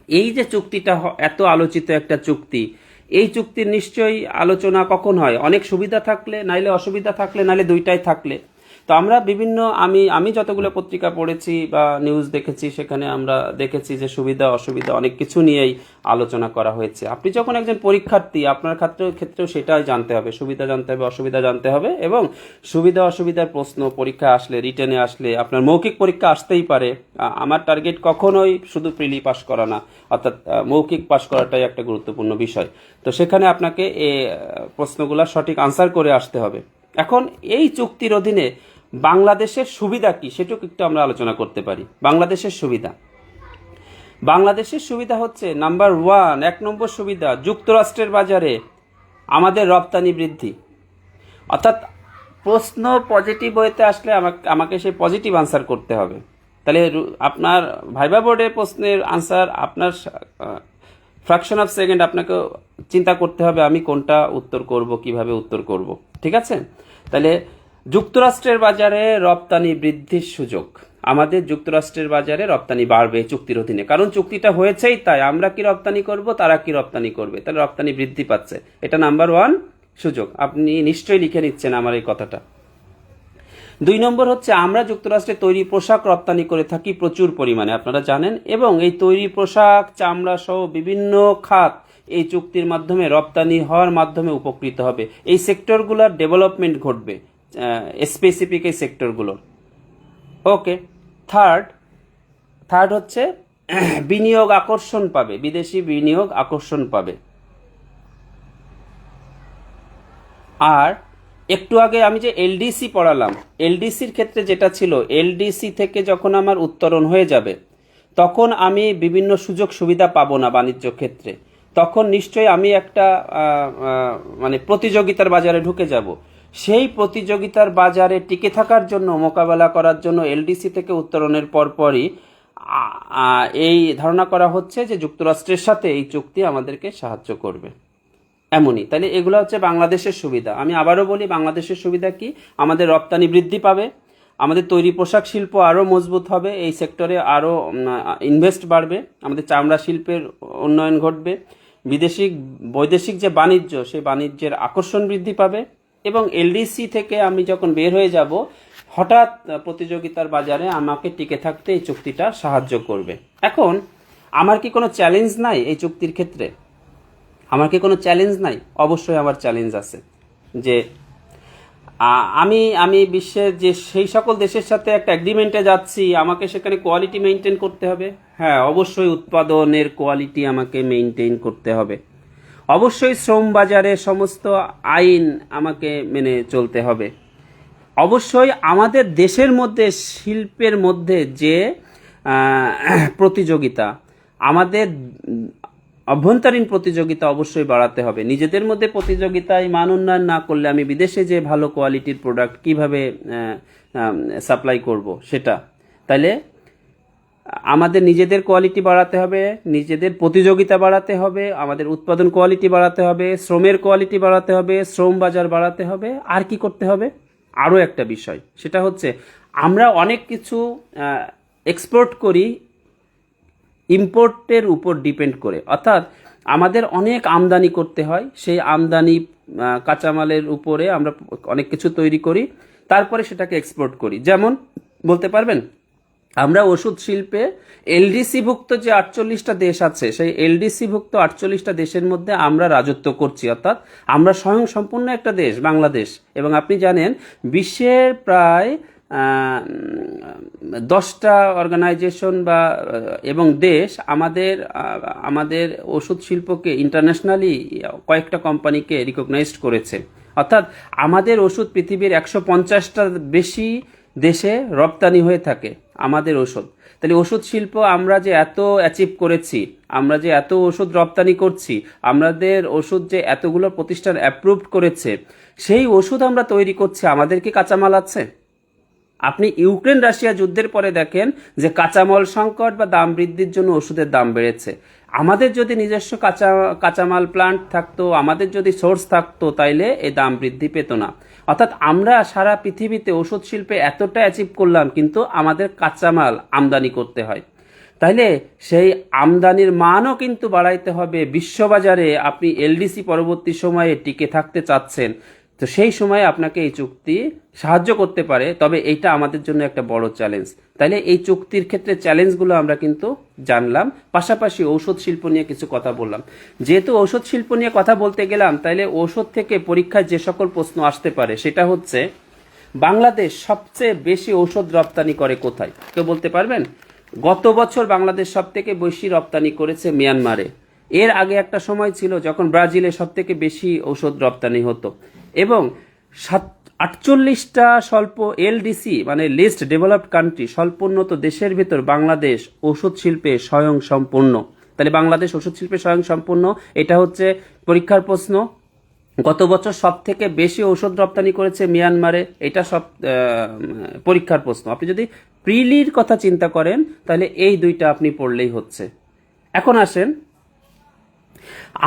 এই যে চুক্তিটা এত আলোচিত একটা চুক্তি, এই চুক্তির নিশ্চয়ই আলোচনা কখন হয়? অনেক সুবিধা থাকলে, নাইলে অসুবিধা থাকলে, নাইলে দুইটাই থাকলে। তো আমরা বিভিন্ন আমি যতগুলো পত্রিকা পড়েছি বা নিউজ দেখেছি, সেখানে আমরা দেখেছি যে সুবিধা অসুবিধা অনেক কিছু নিয়েই আলোচনা করা হয়েছে। আপনি যখন একজন পরীক্ষার্থী, আপনার ক্ষেত্রেও সেটাই জানতে হবে, সুবিধা জানতে হবে, অসুবিধা জানতে হবে। এবং সুবিধা অসুবিধার প্রশ্ন পরীক্ষা আসলে, রিটেনে আসলে, আপনার মৌখিক পরীক্ষা আসতেই পারে। আমার টার্গেট কখনোই শুধু প্রিলি পাস করা না, অর্থাৎ মৌখিক পাস করাটাই একটা গুরুত্বপূর্ণ বিষয়। তো সেখানে আপনাকে এই প্রশ্নগুলো সঠিক আনসার করে আসতে হবে। এখন এই চুক্তির অধীনে বাংলাদেশের সুবিধা কি, সেটুকু একটু আমরা আলোচনা করতে পারি। বাংলাদেশের সুবিধা হচ্ছে নাম্বার 1, 1 নম্বর সুবিধা, যুক্তরাষ্ট্রের বাজারে আমাদের রপ্তানি বৃদ্ধি। অর্থাৎ প্রশ্ন পজিটিভ হইতে আসলে আমাকে সেই পজিটিভ আনসার করতে হবে। তাহলে আপনার ভাইবা বোর্ডের প্রশ্নের আনসার আপনার ফ্র্যাকশন অফ সেকেন্ড আপনাকে চিন্তা করতে হবে আমি কোনটা উত্তর করব, কিভাবে উত্তর করব। ঠিক আছে? তাহলে যুক্তরাষ্ট্রের বাজারে রপ্তানি বৃদ্ধির সুযোগ, আমাদের যুক্তরাষ্ট্রের বাজারে রপ্তানি বাড়বে চুক্তির অধীনে, কারণ চুক্তিটা হয়েছেই তাই। আমরা কি রপ্তানি করব, তারা কি রপ্তানি করবে, তাহলে রপ্তানি বৃদ্ধি পাচ্ছে। এটা নাম্বার 1 সুযোগ। আপনি নিশ্চয়ই লিখে নিচ্ছেন আমার এই কথাটা। 2 নম্বর হচ্ছে আমরা যুক্তরাষ্ট্রে তৈরি পোশাক রপ্তানি করে থাকি প্রচুর পরিমাণে, আপনারা জানেন। এবং এই তৈরি পোশাক, চামড়া সহ বিভিন্ন খাত এই চুক্তির মাধ্যমে রপ্তানি হওয়ার মাধ্যমে উপকৃত হবে। এই সেক্টরগুলোর ডেভেলপমেন্ট ঘটবে, স্পেসিফিক এই সেক্টরগুলোর। ওকে। থার্ড হচ্ছে বিনিয়োগ আকর্ষণ পাবে, বিদেশি বিনিয়োগ আকর্ষণ পাবে। আর একটু আগে আমি যে এলডিসি পড়ালাম, এলডিসির ক্ষেত্রে যেটা ছিল, এলডিসি থেকে যখন আমার উত্তরণ হয়ে যাবে তখন আমি বিভিন্ন সুযোগ সুবিধা পাবো না বাণিজ্য ক্ষেত্রে। তখন নিশ্চয়ই আমি একটা মানে প্রতিযোগিতার বাজারে ঢুকে যাব। সেই প্রতিযোগিতার বাজারে টিকে থাকার জন্য, মোকাবেলা করার জন্য এলডিসি থেকে উত্তরণের পরপরই এই ধারণা করা হচ্ছে যে যুক্তরাষ্ট্রের সাথে এই চুক্তি আমাদেরকে সাহায্য করবে। এমনই। তাহলে এগুলো হচ্ছে বাংলাদেশের সুবিধা। আমি আবারও বলি, বাংলাদেশের সুবিধা কি? আমাদের রপ্তানি বৃদ্ধি পাবে, আমাদের তৈরি পোশাক শিল্প আরও মজবুত হবে, এই সেক্টরে আরও ইনভেস্ট বাড়বে, আমাদের চামড়া শিল্পের উন্নয়ন ঘটবে, বৈদেশিক যে বাণিজ্য, সেই বাণিজ্যের আকর্ষণ বৃদ্ধি পাবে। এবং এলডিসি থেকে আমি যখন বের হয়ে যাব, হঠাৎ প্রতিযোগিতার বাজারে আমাকে টিকে থাকতে এই চুক্তিটা সাহায্য করবে। এখন আমার কি কোনো চ্যালেঞ্জ নাই এই চুক্তির ক্ষেত্রে? আমার কি কোনো চ্যালেঞ্জ নাই? অবশ্যই আমার চ্যালেঞ্জ আছে। যে আমি বিশ্বের যে সেই সকল দেশের সাথে একটা এগ্রিমেন্টে যাচ্ছি, আমাকে সেখানে কোয়ালিটি মেনটেন করতে হবে। হ্যাঁ, অবশ্যই উৎপাদনের কোয়ালিটি আমাকে মেনটেন করতে হবে। অবশ্যই শ্রম বাজারে সমস্ত আইন আমাকে মেনে চলতে হবে। অবশ্যই আমাদের দেশের মধ্যে শিল্পের মধ্যে যে প্রতিযোগিতা, আমাদের অভ্যন্তরীণ প্রতিযোগিতা অবশ্যই বাড়াতে হবে। নিজেদের মধ্যে প্রতিযোগিতায় মান উন্নয়ন না করলে আমি বিদেশে যে ভালো কোয়ালিটির প্রোডাক্ট কিভাবে সাপ্লাই করব সেটা। তাইলে আমাদের নিজেদের কোয়ালিটি বাড়াতে হবে, নিজেদের প্রতিযোগিতা বাড়াতে হবে, আমাদের উৎপাদন কোয়ালিটি বাড়াতে হবে, শ্রমের কোয়ালিটি বাড়াতে হবে, শ্রম বাজার বাড়াতে হবে। আর কি করতে হবে? আরও একটা বিষয়, সেটা হচ্ছে আমরা অনেক কিছু এক্সপোর্ট করি ইম্পোর্টের উপর ডিপেন্ড করে, অর্থাৎ আমাদের অনেক আমদানি করতে হয়। সেই আমদানি কাঁচামালের উপরে আমরা অনেক কিছু তৈরি করি, তারপরে সেটাকে এক্সপোর্ট করি। যেমন বলতে পারবেন, আমরা ওষুধ শিল্পে এলডিসিভুক্ত যে 48টা দেশ আছে, সেই এলডিসিভুক্ত 48টা দেশের মধ্যে আমরা রাজত্ব করছি, অর্থাৎ আমরা স্বয়ংসম্পূর্ণ একটা দেশ বাংলাদেশ। এবং আপনি জানেন বিশ্বের প্রায় 10টা অর্গানাইজেশন বা এবং দেশ আমাদের ওষুধ শিল্পকে ইন্টারন্যাশনালি কয়েকটা কোম্পানিকে রিকগনাইজড করেছে। অর্থাৎ আমাদের ওষুধ পৃথিবীর 150টার বেশি দেশে রপ্তানি হয়ে থাকে আমাদের ওষুধ। তাহলে ওষুধ শিল্প আমরা যে এত অ্যাচিভ করেছি, আমরা যে এত ওষুধ রপ্তানি করছি, আমাদের ওষুধ যে এতগুলো প্রতিষ্ঠান অ্যাপ্রুভড করেছে, সেই ওষুধ আমরা তৈরি করছি, আমাদের কি কাঁচামাল আছে? আপনি ইউক্রেন রাশিয়া যুদ্ধের পরে দেখেন যে কাঁচামাল সংকট বা দাম বৃদ্ধির জন্য ওষুধের দাম বেড়েছে। আমাদের যদি নিজস্ব কাঁচামাল প্লান্ট থাকতো, আমাদের যদি সোর্স থাকতো, তাইলে এই দাম বৃদ্ধি পেত না। অর্থাৎ আমরা সারা পৃথিবীতে ওষুধ শিল্পে এতটা অ্যাচিভ করলাম, কিন্তু আমাদের কাঁচামাল আমদানি করতে হয়। তাইলে সেই আমদানির মানও কিন্তু বাড়াইতে হবে। বিশ্ববাজারে আপনি এলডিসি পরবর্তী সময়ে টিকে থাকতে চাচ্ছেন, তো সেই সময়ে আপনাকে এই চুক্তি সাহায্য করতে পারে, তবে এইটা আমাদের জন্য একটা বড় চ্যালেঞ্জ। তাইলে এই চুক্তির ক্ষেত্রে চ্যালেঞ্জগুলো আমরা কিন্তু জানলাম, পাশাপাশি ঔষধ শিল্প নিয়ে কিছু কথা বললাম। যেহেতু ঔষধ শিল্প নিয়ে কথা বলতে গেলাম, তাইলে ঔষধ থেকে পরীক্ষায় যে সকল প্রশ্ন আসতে পারে সেটা হচ্ছে, বাংলাদেশ সবচেয়ে বেশি ঔষধ রপ্তানি করে কোথায়? কেউ বলতে পারবেন? গত বছর বাংলাদেশ সব থেকে বেশি রপ্তানি করেছে মিয়ানমারে। এর আগে একটা সময় ছিল যখন ব্রাজিলে সব থেকে বেশি ঔষধ রপ্তানি হতো। এবং 48টা স্বল্প এলডিসি মানে লিস্ট ডেভেলপড কান্ট্রি, স্বল্পোন্নত দেশের ভেতর বাংলাদেশ ওষুধ শিল্পে স্বয়ংসম্পূর্ণ। তাহলে বাংলাদেশ ওষুধ শিল্পে স্বয়ংসম্পূর্ণ, এটা হচ্ছে পরীক্ষার প্রশ্ন। গত বছর সব থেকে বেশি ঔষধ রপ্তানি করেছে মিয়ানমারে, এটা সব পরীক্ষার প্রশ্ন। আপনি যদি প্রিলির কথা চিন্তা করেন, তাহলে এই দুইটা আপনি পড়লেই হচ্ছে। এখন আসেন,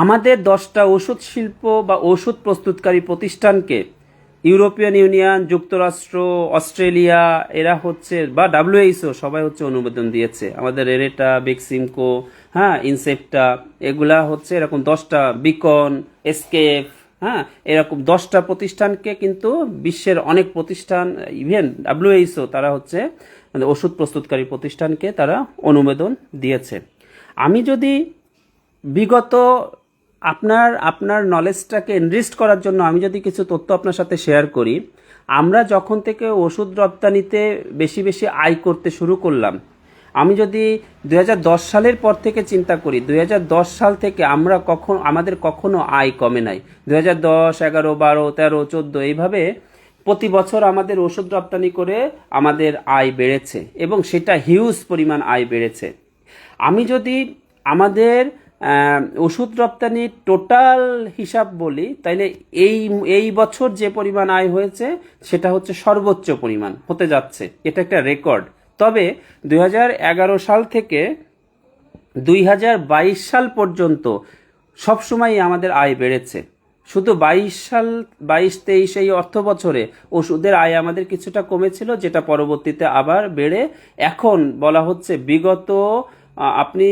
আমাদের 10টা ওষুধ শিল্প বা ওষুধ প্রস্তুতকারী প্রতিষ্ঠানকে ইউরোপিয়ান ইউনিয়ন, যুক্তরাষ্ট্র, অস্ট্রেলিয়া, এরা হচ্ছে বা WHO সবাই হচ্ছে অনুমোদন দিয়েছে। আমাদের এরেটা, বেক্সিমকো, হ্যাঁ, ইনসেপ্টা, এগুলা হচ্ছে এরকম 10টা, বিকন, এসকেএফ, হ্যাঁ, এরকম 10টা প্রতিষ্ঠানকে কিন্তু বিশ্বের অনেক প্রতিষ্ঠান, ইভেন WHO, তারা হচ্ছে ওষুধ প্রস্তুতকারী প্রতিষ্ঠানকে তারা অনুমোদন দিয়েছে। আমি যদি বিগত আপনার নলেজটাকে এনরিস্ট করার জন্য আমি যদি কিছু তথ্য আপনার সাথে শেয়ার করি, আমরা যখন থেকে ওষুধ রপ্তানিতে বেশি বেশি আয় করতে শুরু করলাম, আমি যদি 2010 সালের পর থেকে চিন্তা করি, 2010 সাল থেকে আমাদের কখনো আয় কমে নাই। 2010, 11, 12, 13, 14 এইভাবে প্রতি বছর আমাদের ওষুধ রপ্তানি করে আমাদের আয় বেড়েছে, এবং সেটা হিউজ পরিমাণ আয় বেড়েছে। আমি যদি আমাদের ওষুধ রপ্তানির টোটাল হিসাব বলি, তাইলে এই বছর যে পরিমাণ আয় হয়েছে সেটা হচ্ছে সর্বোচ্চ পরিমাণ হতে যাচ্ছে, এটা একটা রেকর্ড। তবে 2011 সাল থেকে 2022 সাল পর্যন্ত সবসময় আমাদের আয় বেড়েছে। শুধু 22-23 এই অর্থ বছরে ওষুধের আয় আমাদের কিছুটা কমেছিল, যেটা পরবর্তীতে আবার বেড়ে এখন বলা হচ্ছে আপনি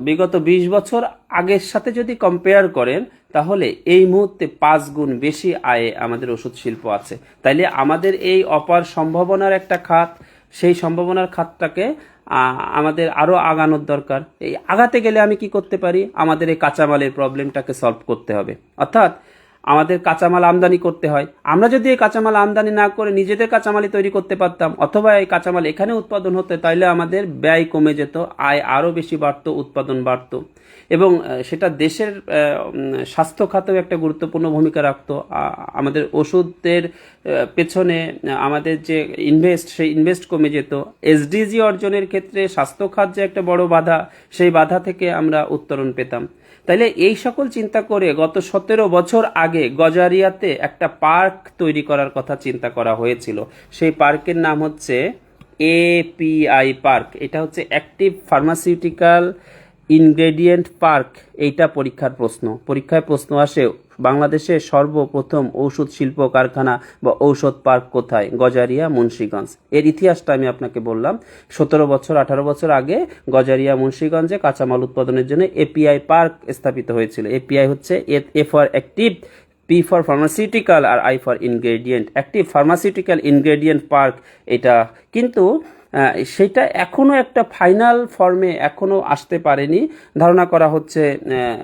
বিগত 20 বছর আগের সাথে যদি কম্পেয়ার করেন, তাহলে এই মুহূর্তে 5 গুণ বেশি আয়ে আমাদের ওষুধ শিল্প আছে। তাইলে আমাদের এই অপার সম্ভাবনার একটা খাত, সেই সম্ভাবনার খাতটাকে আমাদের আরও আগানোর দরকার। এই আগাতে গেলে আমি কি করতে পারি? আমাদের এই কাঁচামালের প্রবলেমটাকে সলভ করতে হবে। অর্থাৎ আমাদের কাঁচামাল আমদানি করতে হয়। আমরা যদি এই কাঁচামাল আমদানি না করে নিজেদের কাঁচামালই তৈরি করতে পারতাম, অথবা এই কাঁচামাল এখানে উৎপাদন হতো, তাইলে আমাদের ব্যয় কমে যেত, আয় আরও বেশি বাড়তো, উৎপাদন বাড়তো, এবং সেটা দেশের স্বাস্থ্য খাতেও একটা গুরুত্বপূর্ণ ভূমিকা রাখতো। আমাদের ওষুধের পেছনে আমাদের যে সেই ইনভেস্ট কমে যেত। এসডিজি অর্জনের ক্ষেত্রে স্বাস্থ্য খাত যে একটা বড় বাধা, সেই বাধা থেকে আমরা উত্তরণ পেতাম। তাইলে এই সকল চিন্তা করে গত 17 বছর আগে গজারিয়াতে একটা পার্ক তৈরি করার কথা চিন্তা করা হয়েছিল। সেই পার্কের নাম হচ্ছে এপিআই পার্ক। এটা হচ্ছে অ্যাক্টিভ ফার্মাসিউটিক্যাল ইনগ্রেডিয়েন্ট পার্ক। এইটা পরীক্ষায় প্রশ্ন আসে, বাংলাদেশে সর্বপ্রথম ঔষধ শিল্প কারখানা বা ঔষধ পার্ক কোথায়? গজারিয়া, মুন্সিগঞ্জ। এর ইতিহাসটা আমি আপনাকে বললাম। 18 বছর আগে গজারিয়া, মুন্সিগঞ্জে কাঁচামাল উৎপাদনের জন্য এপিআই পার্ক স্থাপিত হয়েছিল। এপিআই হচ্ছে A for active, P for pharmaceutical, আর I for ingredient. Active pharmaceutical ingredient park এটা। কিন্তু সেটা এখনও একটা ফাইনাল ফর্মে এখনও আসতে পারেনি। ধারণা করা হচ্ছে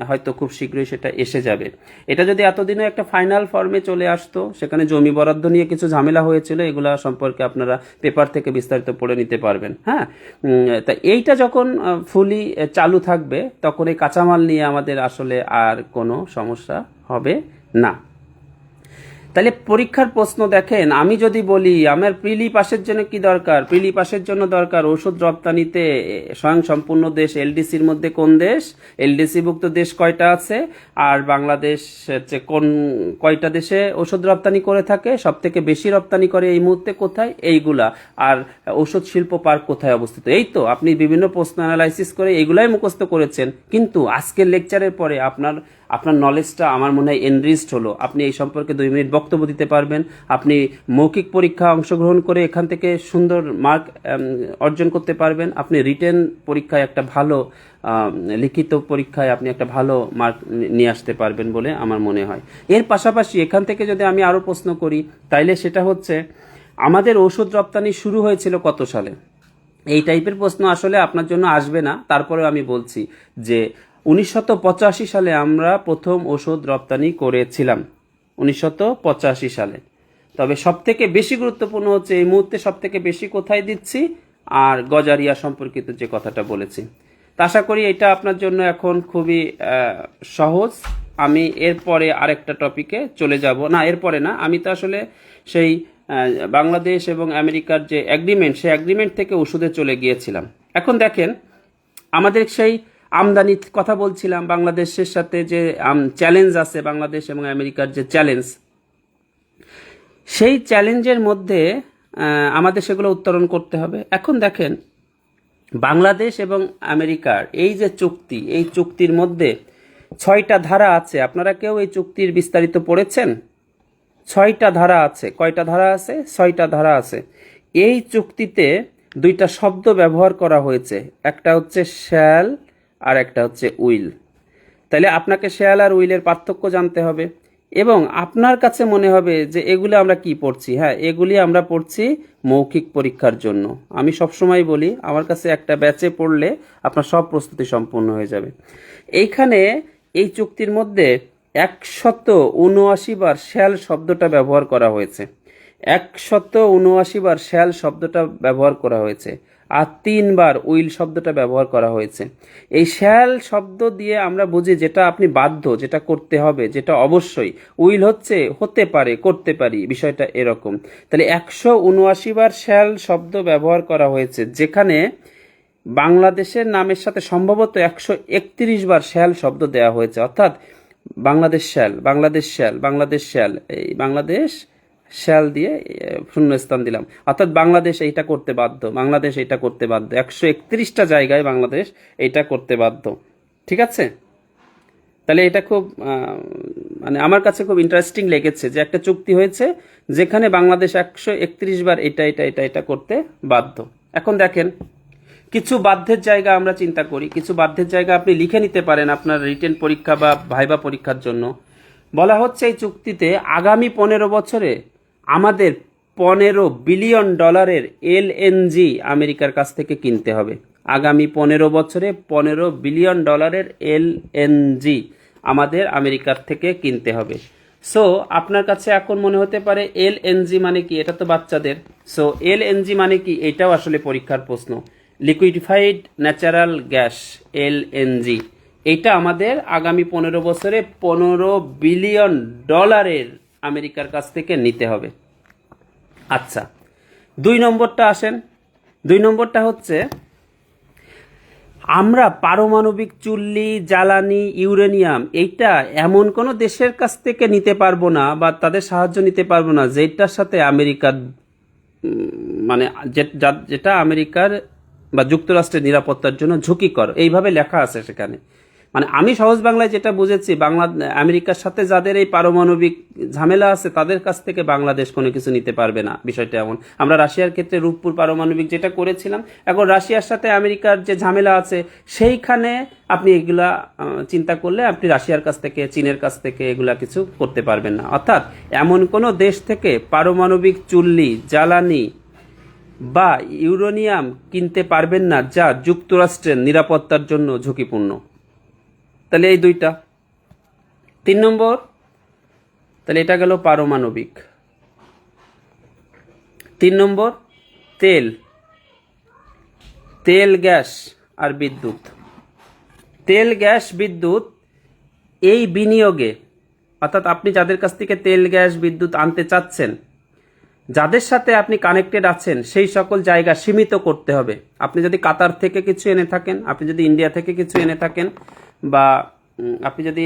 হয়তো খুব শীঘ্রই সেটা এসে যাবে। এটা যদি এতদিনে একটা ফাইনাল ফর্মে চলে আসতো, সেখানে জমি বরাদ্দ নিয়ে কিছু ঝামেলা হয়েছিল, এগুলা সম্পর্কে আপনারা পেপার থেকে বিস্তারিত পড়ে নিতে পারবেন। হ্যাঁ, তা এইটা যখন ফুলি চালু থাকবে, তখন এই কাঁচামাল নিয়ে আমাদের আসলে আর কোনো সমস্যা হবে না। তাহলে পরীক্ষার প্রশ্ন দেখেন, আমি যদি বলি আমার প্রিলি পাসের জন্য কি দরকার? প্রিলি পাসের জন্য দরকার ওষুধ রপ্তানিতে স্বয়ং সম্পূর্ণ দেশ। এলডিসির মধ্যে কোন দেশ? এলডিসিভুক্ত দেশ কয়টা আছে? আর বাংলাদেশ হচ্ছে কয়টা দেশে ওষুধ রপ্তানি করে থাকে? সব থেকে বেশি রপ্তানি করে এই মুহূর্তে কোথায়? এইগুলা। আর ওষুধ শিল্প পার্ক কোথায় অবস্থিত? এই তো আপনি বিভিন্ন প্রশ্ন অ্যানালাইসিস করে এইগুলাই মুখস্থ করেছেন, কিন্তু আজকের লেকচারের পরে আপনার নলেজটা আমার মনে হয় এনরিচড হলো। আপনি এই সম্পর্কে 2 মিনিট বক্তব্য দিতে পারবেন। আপনি মৌখিক পরীক্ষা অংশগ্রহণ করে এখান থেকে সুন্দর মার্ক অর্জন করতে পারবেন। আপনি রিটেন পরীক্ষায় একটা ভালো লিখিত পরীক্ষায় আপনি একটা ভালো মার্ক নিয়ে আসতে পারবেন বলে আমার মনে হয়। এর পাশাপাশি এখান থেকে যদি আমি আরও প্রশ্ন করি, তাইলে সেটা হচ্ছে আমাদের ঔষধ রপ্তানি শুরু হয়েছিল কত সালে? এই টাইপের প্রশ্ন আসলে আপনার জন্য আসবে না, তারপরেও আমি বলছি যে 1985 সালে আমরা প্রথম ওষুধ রপ্তানি করেছিলাম, 1985 সালে। তবে সবথেকে বেশি গুরুত্বপূর্ণ হচ্ছে এই মুহূর্তে সবথেকে বেশি কোথায় দিচ্ছি, আর গজারিয়া সম্পর্কিত যে কথাটা বলেছি। তা আশা করি এটা আপনার জন্য এখন খুবই সহজ। আমি এরপরে আরেকটা টপিকে চলে যাব। না, এরপরে না, আমি তো আসলে সেই বাংলাদেশ এবং আমেরিকার যে এগ্রিমেন্ট, সেই এগ্রিমেন্ট থেকে ওষুধে চলে গিয়েছিলাম। এখন দেখেন, আমাদের সেই আমদানির কথা বলছিলাম, বাংলাদেশের সাথে যে চ্যালেঞ্জ আছে, বাংলাদেশ এবং আমেরিকার যে চ্যালেঞ্জ, সেই চ্যালেঞ্জের মধ্যে আমাদের সেগুলো উত্তরণ করতে হবে। এখন দেখেন, বাংলাদেশ এবং আমেরিকার এই যে চুক্তি, এই চুক্তির মধ্যে 6টা ধারা আছে। আপনারা কেউ এই চুক্তির বিস্তারিত পড়েছেন? 6টা ধারা আছে। কয়টা ধারা আছে? 6টা ধারা আছে। এই চুক্তিতে 2টা শব্দ ব্যবহার করা হয়েছে, একটা হচ্ছে শ্যাল আর একটা হচ্ছে উইল। তাহলে আপনাকে শ্যাল আর উইলের পার্থক্য জানতে হবে, এবং আপনার কাছে মনে হবে যে এগুলি আমরা কি পড়ছি। হ্যাঁ, এগুলি আমরা পড়ছি মৌখিক পরীক্ষার জন্য। আমি সবসময় বলি, আমার কাছে একটা ব্যাচে পড়লে আপনার সব প্রস্তুতি সম্পূর্ণ হয়ে যাবে। এইখানে এই চুক্তির মধ্যে 179 বার শ্যাল শব্দটা ব্যবহার করা হয়েছে। 179 বার শ্যাল শব্দটা ব্যবহার করা হয়েছে, আর 3 বার উইল শব্দটা ব্যবহার করা হয়েছে। এই শ্যাল শব্দ দিয়ে আমরা বুঝি যেটা আপনি বাধ্য, যেটা করতে হবে, যেটা অবশ্যই। উইল হচ্ছে হতে পারে, করতে পারি, বিষয়টা এরকম। তাহলে 179 বার শ্যাল শব্দ ব্যবহার করা হয়েছে, যেখানে বাংলাদেশের নামের সাথে সম্ভবত 131 বার শ্যাল শব্দ দেওয়া হয়েছে। অর্থাৎ Bangladesh shall, Bangladesh shall, Bangladesh shall, এই বাংলাদেশ শ্যাল দিয়ে শূন্যস্থান দিলাম। অর্থাৎ বাংলাদেশ এইটা করতে বাধ্য, বাংলাদেশ এইটা করতে বাধ্য। 131টা জায়গায় বাংলাদেশ এইটা করতে বাধ্য। ঠিক আছে? তাহলে এটা খুব মানে আমার কাছে খুব ইন্টারেস্টিং লেগেছে যে একটা চুক্তি হয়েছে যেখানে বাংলাদেশ 131 বার এটা এটা এটা এটা করতে বাধ্য। এখন দেখেন, কিছু বাধ্যের জায়গা আমরা চিন্তা করি, কিছু বাধ্যের জায়গা আপনি লিখে নিতে পারেন আপনার রিটেন পরীক্ষা বা ভাইবা পরীক্ষার জন্য। বলা হচ্ছে এই চুক্তিতে আগামী 15 বছরে আমাদের $15 বিলিয়ন এলএনজি আমেরিকার কাছ থেকে কিনতে হবে। আগামী 15 বছরে $15 বিলিয়ন এলএনজি আমাদের আমেরিকার থেকে কিনতে হবে। সো আপনার কাছে এখন মনে হতে পারে এলএনজি মানে কি, এটা তো বাচ্চাদের। সো এলএনজি মানে কি, এটাও আসলে পরীক্ষার প্রশ্ন। লিকুইডিফাইড ন্যাচারাল গ্যাস, এলএনজি, এইটা আমাদের আগামী 15 বছরে $15 বিলিয়ন আমেরিকার কাছ থেকে নিতে হবে। আচ্ছা, 2 নম্বরটা আসেন। 2 নম্বরটা হচ্ছে আমরা পারমাণবিক চুল্লি, জ্বালানি, ইউরেনিয়াম এইটা এমন কোনো দেশের কাছ থেকে নিতে পারবো না বা তাদের সাহায্য নিতে পারবো না যেটার সাথে আমেরিকার মানে যেটা আমেরিকার বা যুক্তরাষ্ট্রের নিরাপত্তার জন্য ঝুঁকিকর, এইভাবে লেখা আছে সেখানে। মানে আমি সহজ বাংলায় যেটা বুঝেছি, আমেরিকার সাথে যাদের এই পারমাণবিক ঝামেলা আছে তাদের কাছ থেকে বাংলাদেশ কোনো কিছু নিতে পারবে না, বিষয়টা এমন। আমরা রাশিয়ার ক্ষেত্রে রূপপুর পারমাণবিক যেটা করেছিলাম, এখন রাশিয়ার সাথে আমেরিকার যে ঝামেলা আছে সেইখানে আপনি এগুলা চিন্তা করলে আপনি রাশিয়ার কাছ থেকে, চীনের কাছ থেকে এগুলা কিছু করতে পারবেন না। অর্থাৎ এমন কোনো দেশ থেকে পারমাণবিক চুল্লি, জ্বালানি বা ইউরেনিয়াম কিনতে পারবেন না যা যুক্তরাষ্ট্রের নিরাপত্তার জন্য ঝুঁকিপূর্ণ। তাহলে এই 2টা। 3 নম্বর, তাহলে এটা গেল পারমাণবিক। 3 নম্বর, তেল, গ্যাস আর বিদ্যুৎ। তেল, গ্যাস, বিদ্যুৎ এই বিনিয়োগে, অর্থাৎ আপনি যাদের কাছ থেকে তেল, গ্যাস, বিদ্যুৎ আনতে চাচ্ছেন, যাদের সাথে আপনি কানেক্টেড আছেন সেই সকল জায়গা সীমিত করতে হবে। আপনি যদি কাতার থেকে কিছু এনে থাকেন, আপনি যদি ইন্ডিয়া থেকে কিছু এনে থাকেন, বা আপনি যদি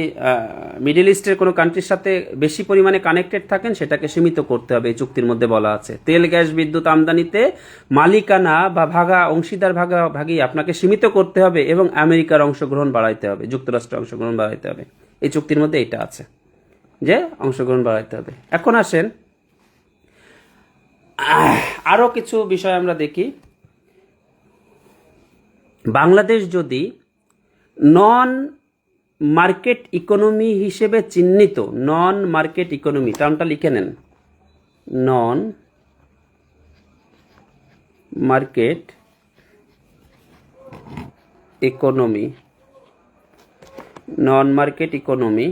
মিডল ইস্টের কোনো কান্ট্রির সাথে বেশি পরিমাণে কানেক্টেড থাকেন, সেটাকে সীমিত করতে হবে। এই চুক্তির মধ্যে বলা আছে তেল, গ্যাস, বিদ্যুৎ আমদানিতে মালিকানা বা অংশীদার ভাগী আপনাকে সীমিত করতে হবে এবং আমেরিকার অংশগ্রহণ বাড়াইতে হবে, যুক্তরাষ্ট্রের অংশগ্রহণ বাড়াইতে হবে। এই চুক্তির মধ্যে এটা আছে যে অংশগ্রহণ বাড়াইতে হবে। এখন আসেন আরো কিছু বিষয় আমরা দেখি। বাংলাদেশ যদি নন মার্কেট ইকোনমি হিসেবে চিহ্নিত, নন মার্কেট ইকোনমি টার্মটা লিখে নেন, নন মার্কেট ইকোনমি, নন মার্কেট ইকোনমি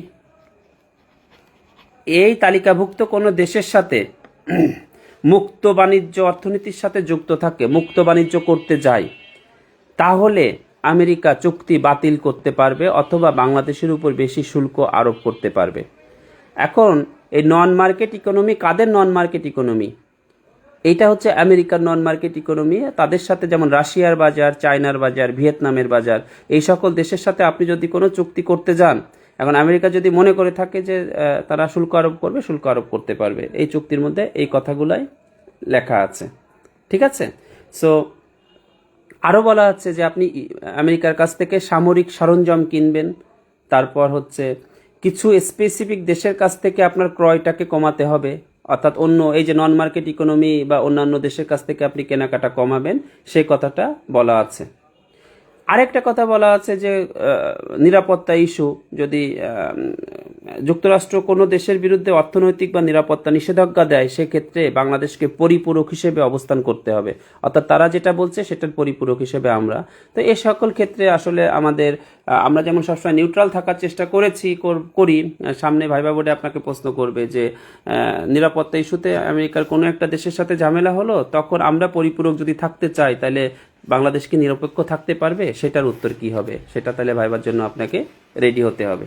এই তালিকাভুক্ত কোনো দেশের সাথে মুক্ত বাণিজ্য অর্থনীতির সাথে যুক্ত থাকে, মুক্ত বাণিজ্য করতে যায়, তাহলে আমেরিকা চুক্তি বাতিল করতে পারবে অথবা বাংলাদেশের উপর বেশি শুল্ক আরোপ করতে পারবে। এখন এই নন মার্কেট ইকোনমি কাদের নন মার্কেট ইকোনমি? এইটা হচ্ছে আমেরিকার নন মার্কেট ইকোনমি। তাদের সাথে যেমন রাশিয়ার বাজার, চায়নার বাজার, ভিয়েতনামের বাজার, এই সকল দেশের সাথে আপনি যদি কোনো চুক্তি করতে যান, এখন আমেরিকা যদি মনে করে থাকে যে তারা শুল্ক আরোপ করবে, শুল্ক আরোপ করতে পারবে। এই চুক্তির মধ্যে এই কথাগুলাই লেখা আছে, ঠিক আছে? সো আরও বলা হচ্ছে যে আপনি আমেরিকার কাছ থেকে সামরিক সরঞ্জাম কিনবেন, তারপর হচ্ছে কিছু স্পেসিফিক দেশের কাছ থেকে আপনার ক্রয়টাকে কমাতে হবে, অর্থাৎ অন্য এই যে নন মার্কেট ইকোনমি বা অন্যান্য দেশের কাছ থেকে আপনি কেনাকাটা কমাবেন, সেই কথাটা বলা আছে। আরেকটা কথা বলা আছে যে নিরাপত্তা ইস্যু, যদি যুক্তরাষ্ট্র কোনো দেশের বিরুদ্ধে অর্থনৈতিক বা নিরাপত্তা নিষেধাজ্ঞা দেয়, সেক্ষেত্রে বাংলাদেশকে পরিপূরক হিসেবে অবস্থান করতে হবে, অর্থাৎ তারা যেটা বলছে সেটার পরিপূরক হিসেবে আমরা। তো এই সকল ক্ষেত্রে আসলে আমরা যেমন সবসময় নিউট্রাল থাকার চেষ্টা করি। সামনে ভাইবা বোর্ডে আপনাকে প্রশ্ন করবে যে নিরাপত্তা ইস্যুতে আমেরিকার কোনো একটা দেশের সাথে ঝামেলা হলো, তখন আমরা পরিপূরক যদি থাকতে চাই তাহলে বাংলাদেশ কি নিরপেক্ষ থাকতে পারবে? সেটার উত্তর কি হবে, সেটা তাহলে ভাইবার জন্য আপনাকে রেডি হতে হবে।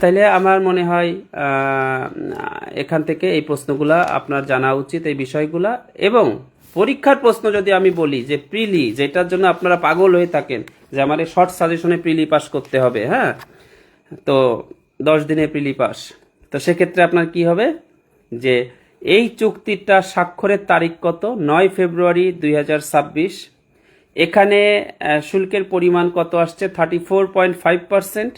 তাইলে আমার মনে হয় এখান থেকে এই প্রশ্নগুলা আপনার জানা উচিত, এই বিষয়গুলা। এবং পরীক্ষার প্রশ্ন যদি আমি বলি যে প্রিলি, যেটার জন্য আপনারা পাগল হয়ে থাকেন যে আমার শর্ট সাজেশনে প্রিলি পাস করতে হবে, হ্যাঁ, তো 10 দিনে প্রিলি পাস, তো সেক্ষেত্রে আপনার কি হবে যে এই চুক্তিটা স্বাক্ষরের তারিখ কত? 9 ফেব্রুয়ারি 2026। এখানে শুল্কের পরিমাণ কত আসছে? 34.5%।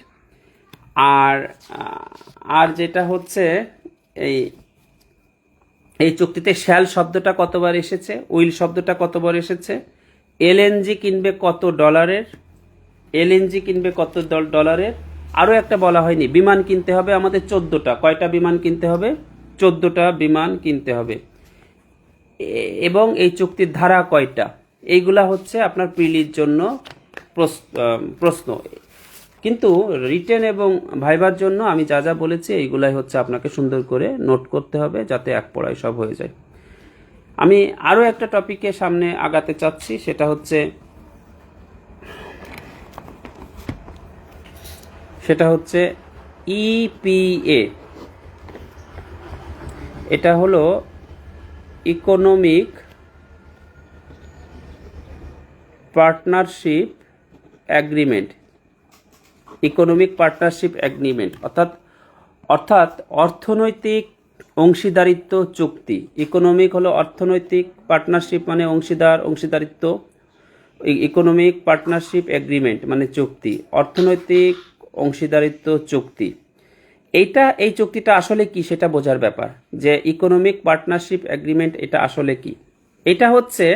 আর যেটা হচ্ছে এই চুক্তিতে শ্যাল শব্দটা কতবার এসেছে, উইল শব্দটা কতবার এসেছে, এলএনজি কিনবে কত ডলারের, এলএনজি কিনবে কত ডলারের, আরও একটা বলা হয়নি, বিমান কিনতে হবে আমাদের 14টা। কয়টা বিমান কিনতে হবে? 14টা বিমান কিনতে হবে। এবং এই চুক্তির ধারা কয়টা? এইগুলা হচ্ছে আপনার প্রিলির জন্য প্রশ্ন। কিন্তু রিটেন এবং ভাইবার জন্য আমি যা যা বলেছি এইগুলাই হচ্ছে আপনাকে সুন্দর করে নোট করতে হবে, যাতে এক পড়ায় সব হয়ে যায়। আমি আরও একটা টপিকে সামনে আগাতে চাচ্ছি, সেটা হচ্ছে ইপিএ। এটা হলো economic partnership agreement. Economic partnership agreement অর্থাৎ অর্থনৈতিক অংশীদারিত্ব চুক্তি। ইকোনমিক হলো অর্থনৈতিক, পার্টনারশিপ মানে অংশীদারিত্ব, ইকোনমিক পার্টনারশিপ এগ্রিমেন্ট মানে চুক্তি, অর্থনৈতিক অংশীদারিত্ব চুক্তি। এই চুক্তিটা আসলে কি সেটা বোঝার ব্যাপার, যে ইকোনমিক পার্টনারশিপ এগ্রিমেন্ট এটা আসলে কি। এটা হচ্ছে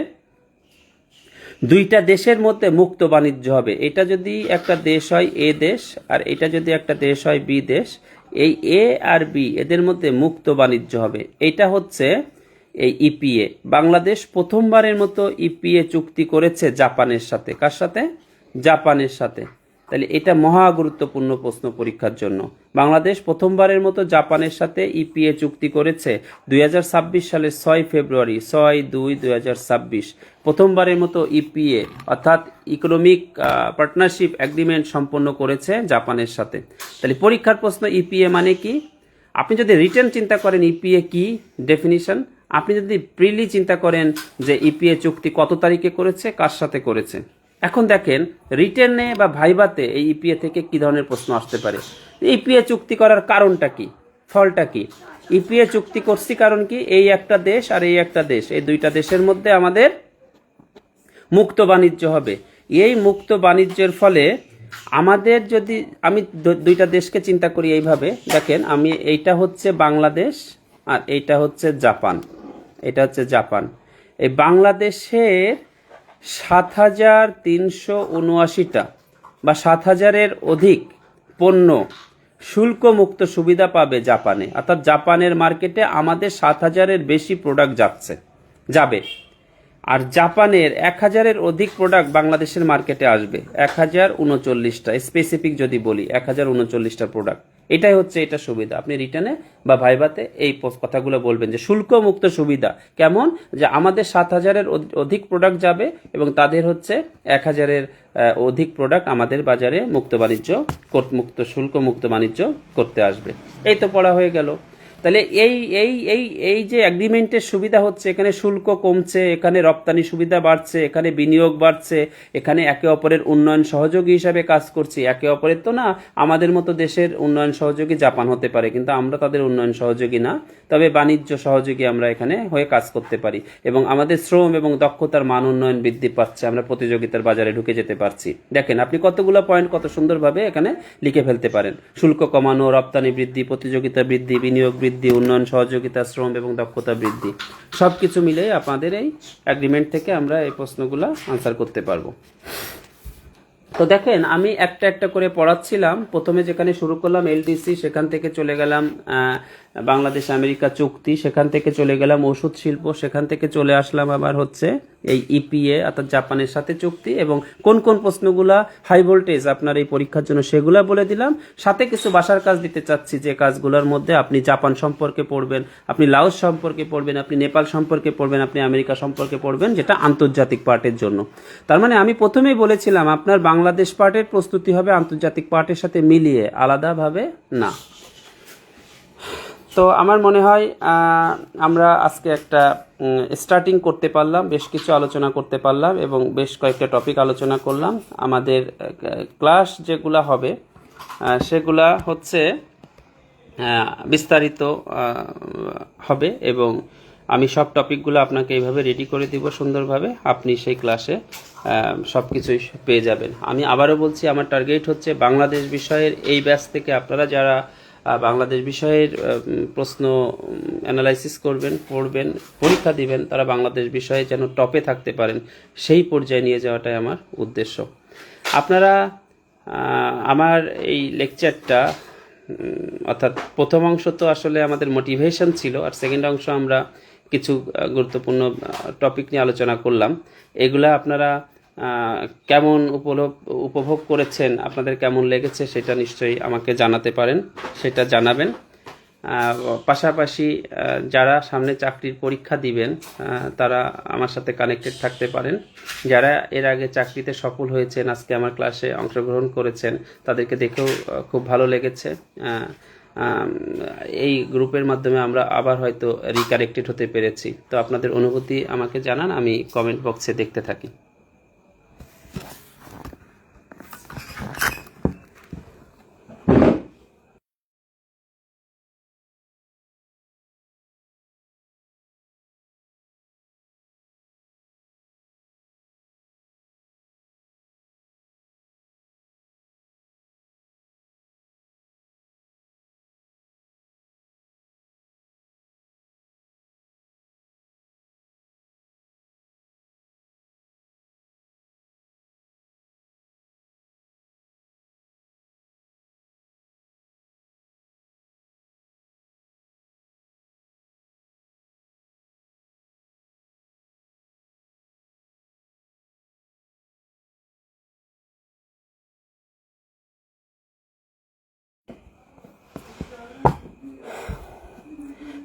দুইটা দেশের মধ্যে মুক্ত বাণিজ্য হবে। এটা যদি একটা দেশ হয় এ দেশ, আর এটা যদি একটা দেশ হয় বি দেশ, এই এ আর বি এদের মধ্যে মুক্ত বাণিজ্য হবে। এটা হচ্ছে এই ইপিএ। বাংলাদেশ প্রথমবারের মতো ইপিএ চুক্তি করেছে জাপানের সাথে। কার সাথে? জাপানের সাথে। তাহলে এটা মহা গুরুত্বপূর্ণ প্রশ্ন পরীক্ষার জন্য। বাংলাদেশ প্রথমবারের মতো জাপানের সাথে ইপিএ চুক্তি করেছে 2026 সালের 6 ফেব্রুয়ারি, 6/2/2026 প্রথমবারের মতো ইপিএ অর্থাৎ ইকোনমিক পার্টনারশিপ এগ্রিমেন্ট সম্পন্ন করেছে জাপানের সাথে। তাহলে পরীক্ষার প্রশ্ন ইপিএ মানে কি? আপনি যদি রিটেন চিন্তা করেন ইপিএ কি ডেফিনিশন, আপনি যদি প্রিলি চিন্তা করেন যে ইপিএ চুক্তি কত তারিখে করেছে, কার সাথে করেছে। এখন দেখেন রিটেনে বা ভাইভাতে এই ইপিএ থেকে কি ধরনের প্রশ্ন আসতে পারে। ইপিএ চুক্তি করার কারণটা কি, ফলটা কি? ইপিএ চুক্তি করছি কারণ কি? এই একটা দেশ আর এই একটা দেশ, এই দুইটা দেশের মধ্যে আমাদের মুক্ত বাণিজ্য হবে। এই মুক্ত বাণিজ্যের ফলে আমাদের যদি আমি দুইটা দেশকে চিন্তা করি এইভাবে, দেখেন আমি এইটা হচ্ছে বাংলাদেশ আর এইটা হচ্ছে জাপান। এটা হচ্ছে জাপান। এই বাংলাদেশের 7,379টা বা 7,000-এর অধিক পণ্য শুল্ক মুক্ত সুবিধা পাবে জাপানে। অর্থাৎ জাপানের মার্কেটে আমাদের 7,000-এর বেশি প্রোডাক্ট যাবে। আর জাপানের 1,000-এর অধিক প্রোডাক্ট বাংলাদেশের মার্কেটে আসবে। 1,039টা স্পেসিফিক যদি বলি, 1,039টা প্রোডাক্ট। এটাই হচ্ছে এটা সুবিধা। আপনি রিটার্নে বা ভাইভাতে এই কথাগুলো বলবেন যে শুল্ক মুক্ত সুবিধা কেমন, যে আমাদের 7,000-এর অধিক প্রোডাক্ট যাবে এবং তাদের হচ্ছে 1,000-এর অধিক প্রোডাক্ট আমাদের বাজারে মুক্ত শুল্ক মুক্ত বাণিজ্য করতে আসবে। এই তো পড়া হয়ে গেল। তাহলে এই এই এই এই যে এগ্রিমেন্টের সুবিধা হচ্ছে, এখানে শুল্ক কমছে, এখানে রপ্তানি সুবিধা বাড়ছে, এখানে বিনিয়োগ বাড়ছে, এখানে একে অপরের উন্নয়ন সহযোগী হিসাবে কাজ করছি। একে অপরের তো না, আমাদের মতো দেশের উন্নয়ন সহযোগী জাপান হতে পারে, কিন্তু আমরা তাদের উন্নয়ন সহযোগী না, তবে বাণিজ্য সহযোগী আমরা এখানে হয়ে কাজ করতে পারি এবং আমাদের শ্রম এবং দক্ষতার মান উন্নয়ন বৃদ্ধি পাচ্ছে, আমরা প্রতিযোগিতার বাজারে ঢুকে যেতে পারছি। দেখেন আপনি কতগুলো পয়েন্ট কত সুন্দরভাবে এখানে লিখে ফেলতে পারেন। শুল্ক কমানো, রপ্তানি বৃদ্ধি, প্রতিযোগিতা বৃদ্ধি, বিনিয়োগ বৃদ্ধি, উন্নয়ন সহযোগিতা, শ্রম এবং দক্ষতা বৃদ্ধি, সবকিছু মিলে আপনাদের এই এগ্রিমেন্ট থেকে আমরা এই প্রশ্নগুলো আনসার করতে পারবো। তো দেখেন আমি একটা একটা করে পড়াচ্ছিলাম। প্রথমে যেখানে শুরু করলাম এলডিসি, সেখান থেকে চলে গেলাম বাংলাদেশ আমেরিকা চুক্তি, সেখান থেকে চলে গেলাম ওষুধ শিল্প, সেখান থেকে চলে আসলাম আবার হচ্ছে এই ইপিএ অর্থাৎ জাপানের সাথে চুক্তি, এবং কোন কোন প্রশ্নগুলা হাই ভোল্টেজ আপনার এই পরীক্ষার জন্য সেগুলা বলে দিলাম। সাথে কিছু বাসার কাজ দিতে চাচ্ছি, যে কাজগুলোর মধ্যে আপনি জাপান সম্পর্কে পড়বেন, আপনি লাওস সম্পর্কে পড়বেন, আপনি নেপাল সম্পর্কে পড়বেন, আপনি আমেরিকা সম্পর্কে পড়বেন, যেটা আন্তর্জাতিক পার্টের জন্য। তার মানে আমি প্রথমেই বলেছিলাম আপনার বাংলাদেশ পার্টের প্রস্তুতি হবে আন্তর্জাতিক পার্টের সাথে মিলিয়ে, আলাদাভাবে না। তো আমার মনে হয় আমরা আজকে একটা স্টার্টিং করতে পারলাম, বেশ কিছু আলোচনা করতে পারলাম এবং বেশ কয়েকটা টপিক আলোচনা করলাম। আমাদের ক্লাস যেগুলা হবে সেগুলা হচ্ছে বিস্তারিত হবে এবং আমি সব টপিকগুলো আপনাকে এইভাবে রেডি করে দিব সুন্দরভাবে, আপনি সেই ক্লাসে সব কিছুই পেয়ে যাবেন। আমি আবারও বলছি, আমার টার্গেট হচ্ছে বাংলাদেশ বিষয়ের এই ব্যাচ থেকে আপনারা যারা বাংলাদেশ বিষয়ের প্রশ্ন অ্যানালাইসিস করবেন, পড়বেন, পরীক্ষা দিবেন, তারা বাংলাদেশ বিষয়ে যেন টপে থাকতে পারেন, সেই পর্যায়ে নিয়ে যাওয়াটাই আমার উদ্দেশ্য। আপনারা আমার এই লেকচারটা অর্থাৎ প্রথম অংশ তো আসলে আমাদের মোটিভেশন ছিল, আর সেকেন্ড অংশ আমরা কিছু গুরুত্বপূর্ণ টপিক নিয়ে আলোচনা করলাম। এগুলা আপনারা কেমন উপভোগ করেছেন, আপনাদের কেমন লেগেছে সেটা নিশ্চয়ই আমাকে জানাতে পারেন, সেটা জানাবেন। পাশাপাশি যারা সামনে চাকরির পরীক্ষা দিবেন তারা আমার সাথে কানেক্টেড থাকতে পারেন। যারা এর আগে চাকরিতে সফল হয়েছেন, আজকে আমার ক্লাসে অংশগ্রহণ করেছেন, তাদেরকে দেখেও খুব ভালো লেগেছে। এই গ্রুপের মাধ্যমে আমরা আবার হয়তো রিকানেক্টেড হতে পেরেছি। তো আপনাদের অনুভূতি আমাকে জানান, আমি কমেন্ট বক্সে দেখতে থাকি।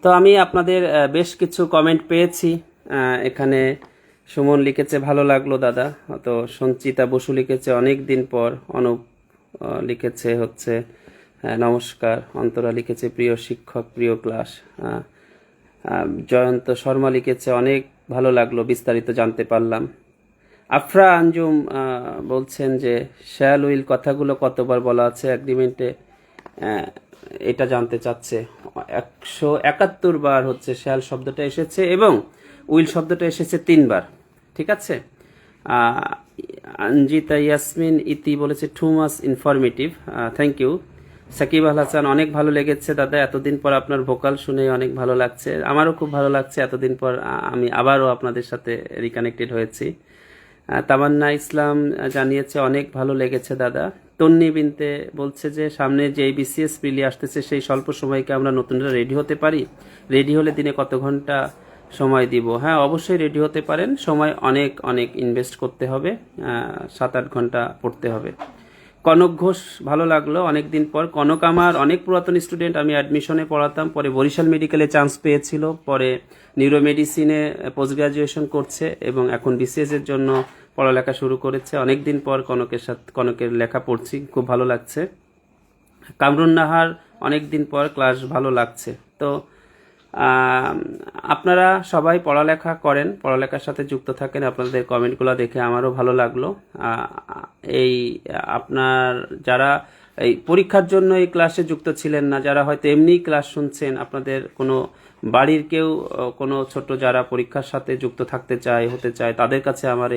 তো আমি আপনাদের বেশ কিছু কমেন্ট পেয়েছি। এখানে সুমন লিখেছে ভালো লাগলো দাদা, তো সঞ্চিতা বসু লিখেছে অনেক দিন পর, অনুপ লিখেছে হচ্ছে নমস্কার, অন্তরা লিখেছে প্রিয় শিক্ষক প্রিয় ক্লাস, জয়ন্ত শর্মা লিখেছে অনেক ভালো লাগলো, বিস্তারিত জানতে পারলাম। আফরা আঞ্জুম বলছেন যে শ্যাল উইল কথাগুলো কতবার বলা আছে অ্যাগ্রিমেন্টে, এটা জানতে চাচ্ছে। 171 বার হচ্ছে শ্যাল শব্দটা এসেছে এবং উইল শব্দটা এসেছে 3 বার। ঠিক আছে। অঞ্জিতা ইয়াসমিন ইতি বলেছে too much informative, thank you. Shakib Al Hasan অনেক ভালো লেগেছে দাদা, এতদিন পর আপনার ভোকাল শুনে অনেক ভালো লাগছে। আমারও খুব ভালো লাগছে, এতদিন পর আমি আবারও আপনাদের সাথে রিকানেক্টেড হয়েছি। তামান্না ইসলাম জানিয়েছে অনেক ভালো লেগেছে দাদা। তন্নি বিনতে বলছে যে সামনে যে বিসিএস প্রিলি আসতেছে সেই স্বল্প সময়কে আমরা নতুনরা রেডি হতে পারি, রেডি হলে দিনে কত ঘন্টা সময় দিব? হ্যাঁ, অবশ্যই রেডি হতে পারেন, সময় অনেক অনেক ইনভেস্ট করতে হবে, 7-8 ঘন্টা পড়তে হবে। কনক ঘোষ ভালো লাগলো অনেক দিন পর। কনক আমার অনেক পুরাতন স্টুডেন্ট, আমি অ্যাডমিশনে পড়াতাম, পরে বরিশাল মেডিকেলে চান্স পেয়েছিল, পরে নিউরো মেডিসিনে পোস্ট গ্রাজুয়েশন করছে এবং এখন বিসিএস এর জন্য পড়ালেখা শুরু করেছে। অনেক দিন পর কনকের লেখা পড়ছি, খুব ভালো লাগছে। কামরুন নাহার অনেক দিন পর ক্লাস, ভালো লাগছে। তো আপনারা সবাই পড়ালেখা করেন, পড়ালেখার সাথে যুক্ত থাকেন, আপনাদের কমেন্টগুলো দেখে আমারও ভালো লাগলো। এই আপনার যারা এই পরীক্ষার জন্য এই ক্লাসে যুক্ত ছিলেন না, যারা হয়তো এমনিই ক্লাস শুনছেন, আপনাদের কোনো বাড়ির কেউ কোনো ছোট যারা পরীক্ষার সাথে যুক্ত থাকতে চায়, হতে চায়, তাদের কাছে আমার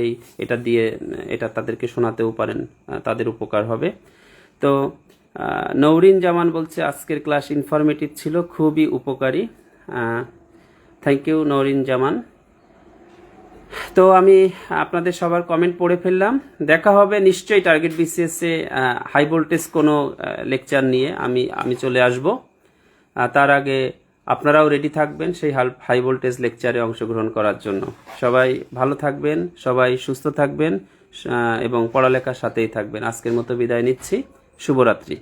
এটা দিয়ে এটা তাদেরকে শোনাতেও পারেন, তাদের উপকার হবে। তো নৌরিন জামান বলছে আজকের ক্লাস ইনফরমেটিভ ছিল, খুবই উপকারী। থ্যাংক ইউ নৌরিন জামান। তো আমি আপনাদের সবার কমেন্ট পড়ে ফেললাম। দেখা হবে নিশ্চয়ই টার্গেট বিসিএস এ হাই ভোল্টেজ কোনো লেকচার নিয়ে আমি চলে আসব। তার আগে আপনারাও রেডি থাকবেন সেই হাই ভোল্টেজ লেকচারে অংশগ্রহণ করার জন্য। সবাই ভালো থাকবেন, সবাই সুস্থ থাকবেন এবং পড়ালেখার সাথেই থাকবেন। আজকের মতো বিদায় নিচ্ছি, শুভরাত্রি।